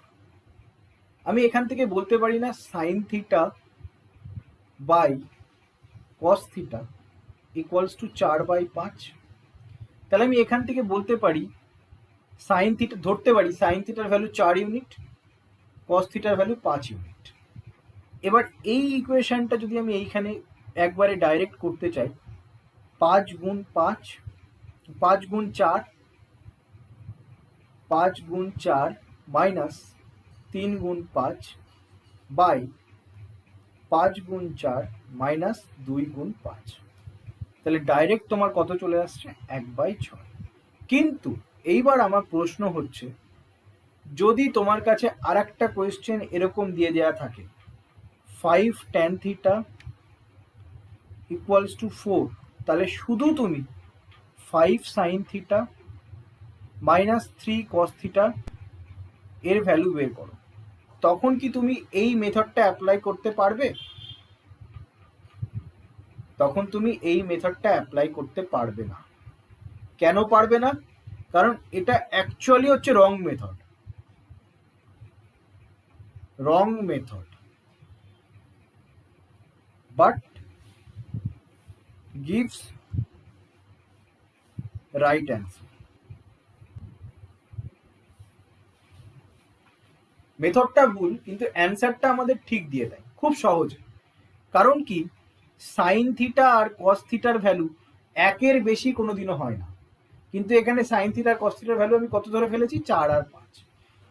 আমি এখান থেকে বলতে পারি না sin theta by cos theta equals to 4/5। তাহলে আমি এখান থেকে বলতে পারি sin theta, ধরতে পারি sin theta value 4 unit, cos theta value 5 unit. এবার এই ইকুয়েশনটা যদি আমি এইখানে একবারে ডাইরেক্ট করতে চাই, 5 গুণ 5, 5 গুণ 4, 5 গুণ 4 মাইনাস 3 গুণ 5 বাই 5 গুণ 4 মাইনাস 2 গুণ 5, তাহলে ডাইরেক্ট তোমার কত চলে আসছে, 1/6। কিন্তু এইবার আমার প্রশ্ন হচ্ছে, যদি তোমার কাছে আর একটা কোয়েশ্চেন এরকম দিয়ে দেওয়া থাকে 5 tan theta equals to 4, তাহলে শুধু তুমি 5 sin theta minus 3 cos theta এর ভ্যালু বের করো, তখন কি তুমি এই মেথডটা অ্যাপ্লাই করতে পারবে? তখন তুমি এই মেথডটা অ্যাপ্লাই করতে পারবে না। কেন পারবে না? কারণ এটা অ্যাকচুয়ালি হচ্ছে wrong method, but gives right answer। মেথডটা ভুল কিন্তু অ্যান্সারটা আমাদের ঠিক দিয়ে দেয় খুব সহজে। কারণ কি, সাইন থিটা আর কস থিটার ভ্যালু 1-এর বেশি কোনোদিনও হয় না, কিন্তু এখানে সাইন থিটা আর কস থিটার ভ্যালু আমি কত ধরে ফেলেছি, 4 আর 5।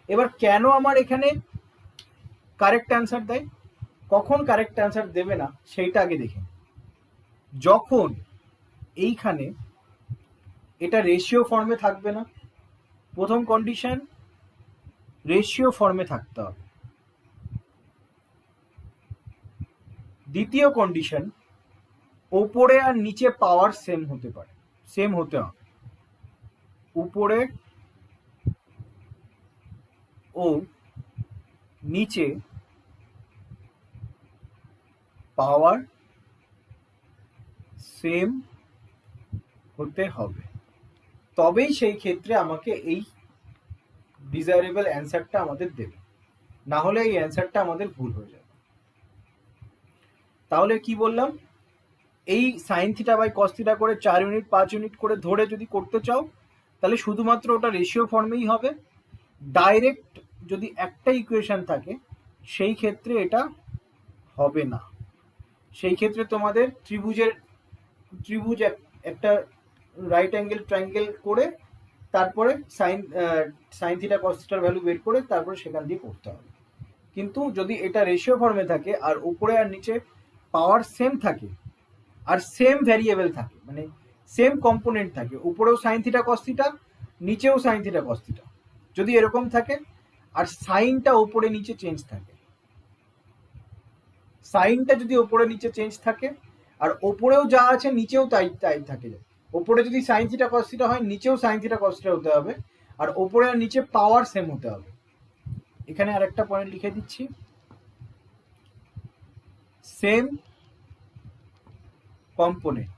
এবার কেন আমার এখানে কারেক্ট অ্যান্সার দেয়, কখন কারেক্ট অ্যান্সার দেবে না সেইটা আগে দেখে। যখন এইখানে এটা রেশিও ফর্মে থাকবে না, প্রথম কন্ডিশন রেশিও ফর্মে থাকতে হবে। দ্বিতীয় কন্ডিশন, ওপরে আর নিচে পাওয়ার সেম হতে পারে, সেম হতে হবে। উপরে ও নিচে পাওয়ার সেম হতে হবে, তবেই সেই ক্ষেত্রে আমাকে এই ডিজায়ারেবল অ্যান্সারটা আমাদের দেবে, না হলে এই অ্যান্সারটা আমাদের ভুল হয়ে যাবে। তাহলে কি বললাম, এই sine theta by cos theta করে 4 ইউনিট 5 ইউনিট করে ধরে যদি করতে চাও তাহলে শুধুমাত্র ওটা রেশিও ফর্মেই হবে। ডাইরেক্ট যদি একটা ইকুয়েশন থাকে সেই ক্ষেত্রে এটা হবে না। সেই ক্ষেত্রে তোমাদের ত্রিভুজ একটা রাইট অ্যাঙ্গেল ট্রায়াঙ্গেল করে তারপরে সাইন থিটা কস থিটার ভ্যালু বের করে তারপরে সেখান দিয়ে করতে হবে। কিন্তু যদি এটা রেশিও ফর্মে থাকে আর উপরে আর নিচে পাওয়ার সেম থাকে আর সেম ভ্যারিয়েবল থাকে, মানে সেম কম্পোনেন্ট থাকে, উপরেও সাইন থিটা কস থিটা নিচেও সাইন থিটা কস থিটা, যদি এরকম থাকে আর সাইনটা উপরে নিচে চেঞ্জ থাকে, সাইনটা যদি উপরে নিচে চেঞ্জ থাকে আর ওপরেও যা আছে নিচেও তাই তাই থাকে, ওপরে যদি সাইন থিটা কস থিটা হয় নিচেও সাইন থিটা কস থিটা হতে হবে আর ওপরে আর নিচে পাওয়ার সেম হতে হবে। এখানে আরেকটা পয়েন্ট লিখে দিচ্ছি, সেম কম্পোনেন্ট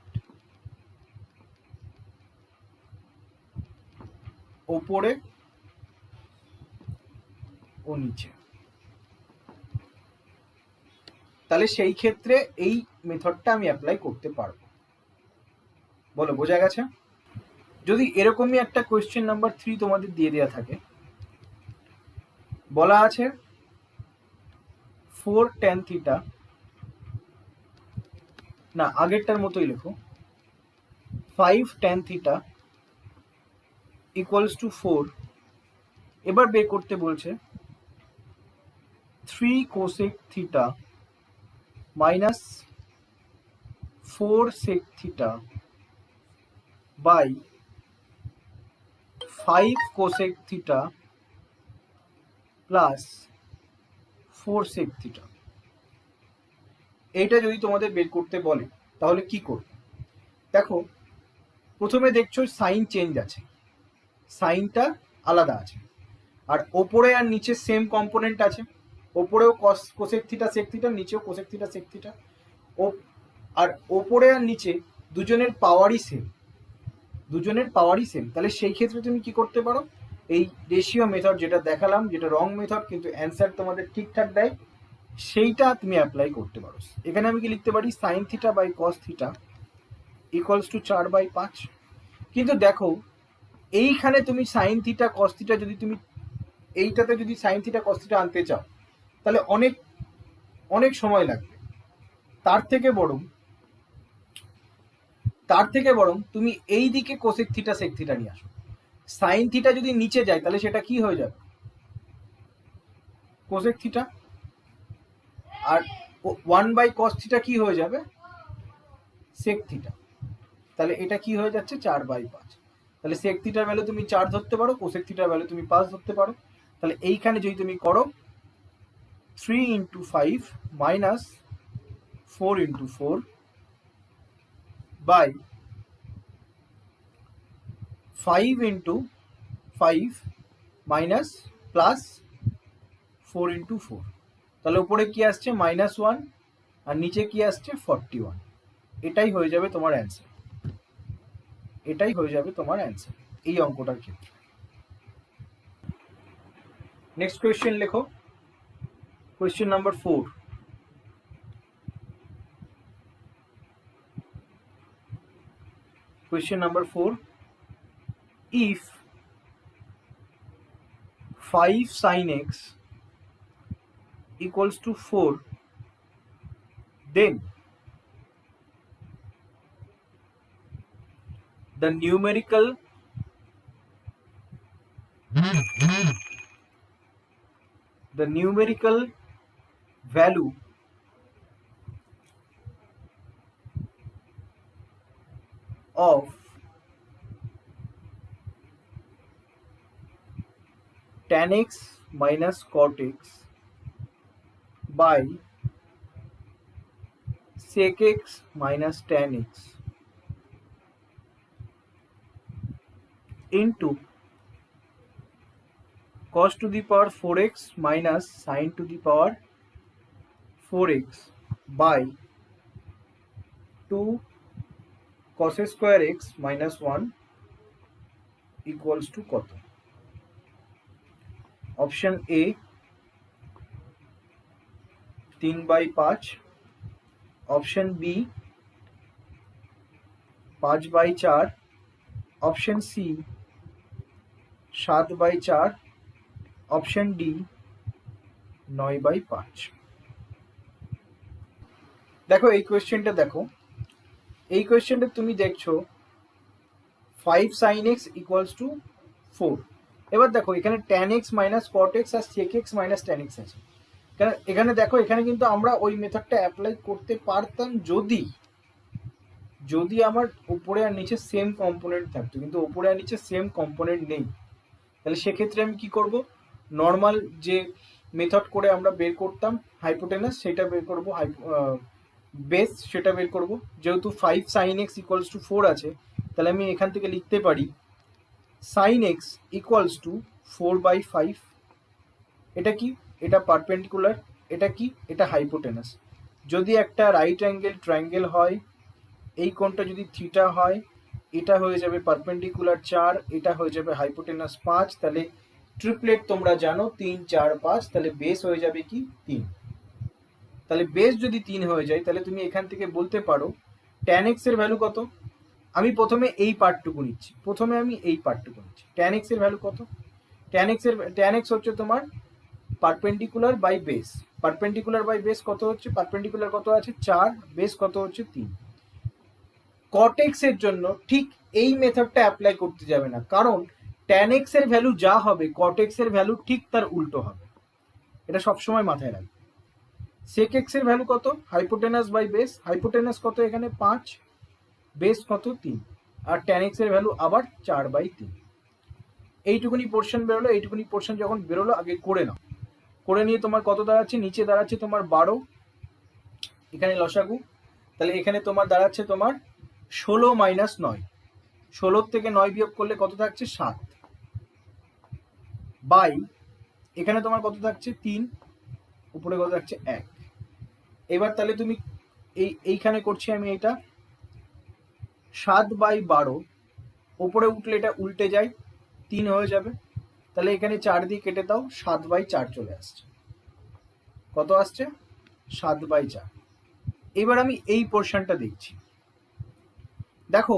ওপরে ও নিচে, তাহলে সেই ক্ষেত্রে এই মেথডটা আমি অ্যাপ্লাই করতে পারবো। বলো বোঝা গেছে? যদি এরকমই একটা কোয়েশ্চেন নাম্বার 3 তোমাদের দিয়ে দেওয়া থাকে, বলা আছে 4 tan থিটা, না আগেরটার মতোই লেখো, 5 tan থিটা ইকুয়ালস টু 4, এবার বের করতে বলছে 3 cosec theta minus 4 sec theta by 5 cosec theta plus 4 sec theta. এইটা যদি তোমাদের বের করতে বলে তাহলে কি করবে? দেখো প্রথমে দেখছো সাইন চেঞ্জ আছে, সাইনটা আলাদা আছে, আর ওপরে আর নিচে সেম কম্পোনেন্ট আছে, ওপরেও কোসেক থিটা সেক থিটা, নিচেও কোসেক থিটা সেক থিটা, আর ওপরে আর নিচে দুজনের পাওয়ারই সেম, দুজনের পাওয়ারই সেম। তাহলে সেই ক্ষেত্রে তুমি কি করতে পারো, এই রেশিও মেথড যেটা দেখালাম, যেটা রং মেথড কিন্তু অ্যান্সার তোমাদের ঠিকঠাক দেয়, সেইটা তুমি অ্যাপ্লাই করতে পারো। এখানে আমি কি লিখতে পারি, sine theta by cos theta equals to 4/5। কিন্তু দেখো এইখানে তুমি সাইন থিটা কস থিটা যদি তুমি এইটাতে যদি সাইন থিটা কস থিটা আনতে চাও তাহলে অনেক অনেক সময় লাগবে। তার থেকে বরং তুমি এই দিকে কোসেক থিটা সেক থিটা নিয়ে আসো। সাইন থিটা যদি নিচে যায় তাহলে সেটা কি হয়ে যাবে, কোসেক থিটা, আর 1/cos থিটা কি হয়ে যাবে, সেক থিটা। তাহলে এটা কি হয়ে যাচ্ছে, 4/5। তাহলে সেক থিটার ভ্যালু তুমি 4 ধরতে পারো, কোসেক থিটার ভ্যালু তুমি 5 ধরতে পারো। তাহলে এইখানে যদি তুমি করো 3 × 5 মাইনাস 4 × 4 বাই 5 × 5 মাইনাস প্লাস 4 × 4, তাহলে উপরে কি আসছে -1 আর নিচে কি আসছে 41। এটাই হয়ে যাবে তোমার অ্যান্সার, এটাই হয়ে যাবে তোমার অ্যান্সার এই অঙ্কটার ক্ষেত্রে। নেক্সট কোয়েশ্চেন লেখো, question number 4। Question number 4. If 5 sin x equals to 4, then the numerical value of tan x minus cot x by sec x minus tan x into cos to the power 4x minus sin to the power 4x by 2 cos square x minus 1 equals to কত? Option A 3/5, option B 5/4, option C 7/4, option D 9/5। দেখো এই কোয়েশ্চেনটা দেখো, এই কোয়েশ্চেনটা তুমি দেখছো 5 sin x equals to 4। এবার দেখো এখানে tan x minus cot x আর sec x minus tan x আছে। এখানে দেখো এখানে কিন্তু আমরা ওই মেথডটা অ্যাপ্লাই করতে পারতাম যদি যদি আমার উপরে আর নিচে সেম কম্পোনেন্ট থাকতো, কিন্তু উপরে আর নিচে সেম কম্পোনেন্ট নেই। তাহলে সেক্ষেত্রে আমি কি করব, নর্মাল যে মেথড করে আমরা বের করতাম হাইপোটেনাস সেটা বের করব, বেস সেটা বের করব। যেহেতু 5 sin x ইকুয়ালস টু 4 আছে, তাহলে আমি এখান থেকে লিখতে পারি sin x ইকুয়ালস টু 4/5। এটা কি? এটা পারপেন্ডিকুলার। এটা কি? এটা হাইপোটেনাস। যদি একটা রাইট অ্যাঙ্গেল ট্রায়াঙ্গেল হয়, এই কোণটা যদি থিটা হয়, এটা হয়ে যাবে পারপেন্ডিকুলার 4, এটা হয়ে যাবে হাইপোটেনাস 5। তাহলে ট্রিপলেট তোমরা জানো 3 4 5, তাহলে বেস হয়ে যাবে কি 3। তাহলে বেস যদি 3 হয়ে যায়, তাহলে তুমি এখান থেকে বলতে পারো tan x এর ভ্যালু কত। আমি প্রথমে এই পার্টটুকু নিচ্ছি, tan x এর ভ্যালু কত? tan x হচ্ছে তোমার perpendicular by base. Perpendicular by base কত হচ্ছে? পারপেন্ডিকুলার কত আছে? 4, বেস কত হচ্ছে? 3। cot x এর জন্য ঠিক এই মেথডটা অ্যাপ্লাই করতে যাবে না, কারণ tan x এর ভ্যালু যা হবে cot x এর ভ্যালু ঠিক তার উল্টো হবে। এটা সবসময় মাথায় রাখবে। sec x এর ভ্যালু কত? Hypotenuse by base. হাইপোটেনাস কত এখানে? 5, বেস কত? 3, আর tan x এর ভ্যালু আবার 4/3। এইটুকুনি পোর্শন বেরোলো। এইটুকুনি পোর্শন যখন বেরোলো আগে করে নাও। করে নিয়ে তোমার কত দাঁড়াচ্ছে? নিচে দাঁড়াচ্ছে তোমার 12, এখানে লসাগু। তাহলে এখানে তোমার দাঁড়াচ্ছে তোমার 16 মাইনাস 9। 16 থেকে 9 বিয়োগ করলে কত থাকছে? 7 বাই এখানে তোমার কত থাকছে? 3, উপরে কত থাকছে? 1। এবার তাহলে তুমি এইখানে করছি আমি, এটা 7/12, উপরে উঠলে এটা উল্টে যায়, 3 হয়ে যাবে। তাহলে এখানে 4 দিয়ে কেটে দাও, 7/4 চলে আসছে। কত আসছে? 7/4। এবার আমি এই পোর্শনটা দেখছি। দেখো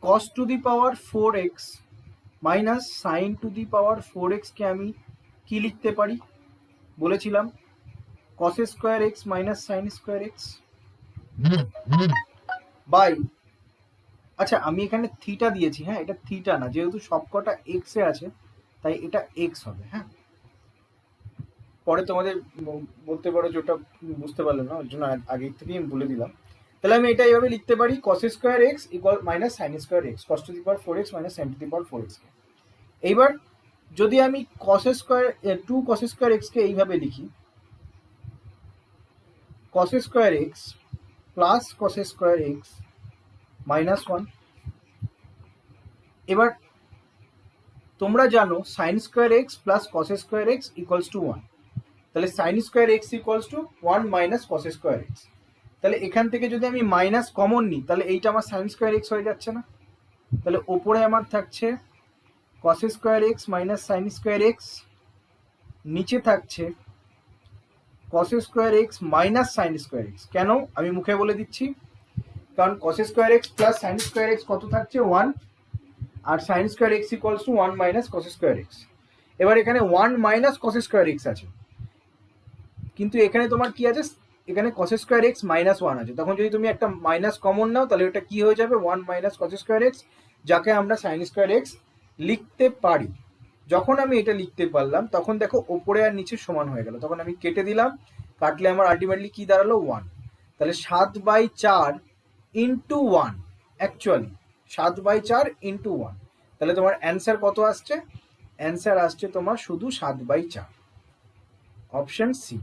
cos to the power 4x minus sine to the power 4x কে আমি কি লিখতে পারি? বলেছিলাম cos square x minus sine square x by, আচ্ছা আমি এখানে থিটা দিয়েছি, হ্যাঁ এটা থিটা না, যেহেতু সবকটা x এ আছে তাই এটা x হবে। হ্যাঁ, পরে তোমাদের বলতে পারো যে ওটা বুঝতে পারলে না, ওই জন্য আগে থেকেই আমি বলে দিলাম। তাহলে আমি এটা এইভাবে লিখতে পারি cos square x equal minus sine square x, cos to the power 4x minus sine to the power 4x। এইবার যদি আমি cos square 2 cos square x কে এইভাবে লিখি, cos square x plus cos square x minus 1। এবার তোমরা জানো sign square x plus cos square x equals to 1। তাহলে sign square x equals to 1 minus cos square x। তাহলে এখান থেকে যদি আমি মাইনাস কমন নিই, তাহলে এইটা আমার সাইন স্কোয়ার x হয়ে যাচ্ছে না? তাহলে ওপরে আমার থাকছে cos square x minus sine square x, নিচে থাকছে cos square x minus sine square x। কেন? আমি মুখে বলে দিচ্ছি, কারণ cos square x plus sine square x কত থাকছে? 1, আর sine square x equals to 1 minus cos square x। এবার এখানে 1 মাইনাস cos স্কোয়ার x আছে, কিন্তু এখানে তোমার কি আছে? এখানে cos স্কোয়ার x মাইনাস 1 আছে। তখন যদি তুমি একটা মাইনাস কমন নাও, তাহলে ওটা কি হয়ে যাবে? 1 মাইনাস cos স্কোয়ার x, যাকে আমরা সাইন স্কোয়ার x লিখতে পারি। যখন আমি এটা লিখতে পারলাম, তখন দেখো ওপরে আর নিচে সমান হয়ে গেল। তখন আমি কেটে দিলাম, কাটলে আমার আলটিমেটলি কি দাঁড়ালো? 1। তাহলে 7/4 ইন্টু 1, অ্যাকচুয়ালি 7/4 ইন্টু 1। তাহলে তোমার অ্যান্সার কত আসছে? অ্যান্সার আসছে তোমার শুধু 7/4, অপশন সি।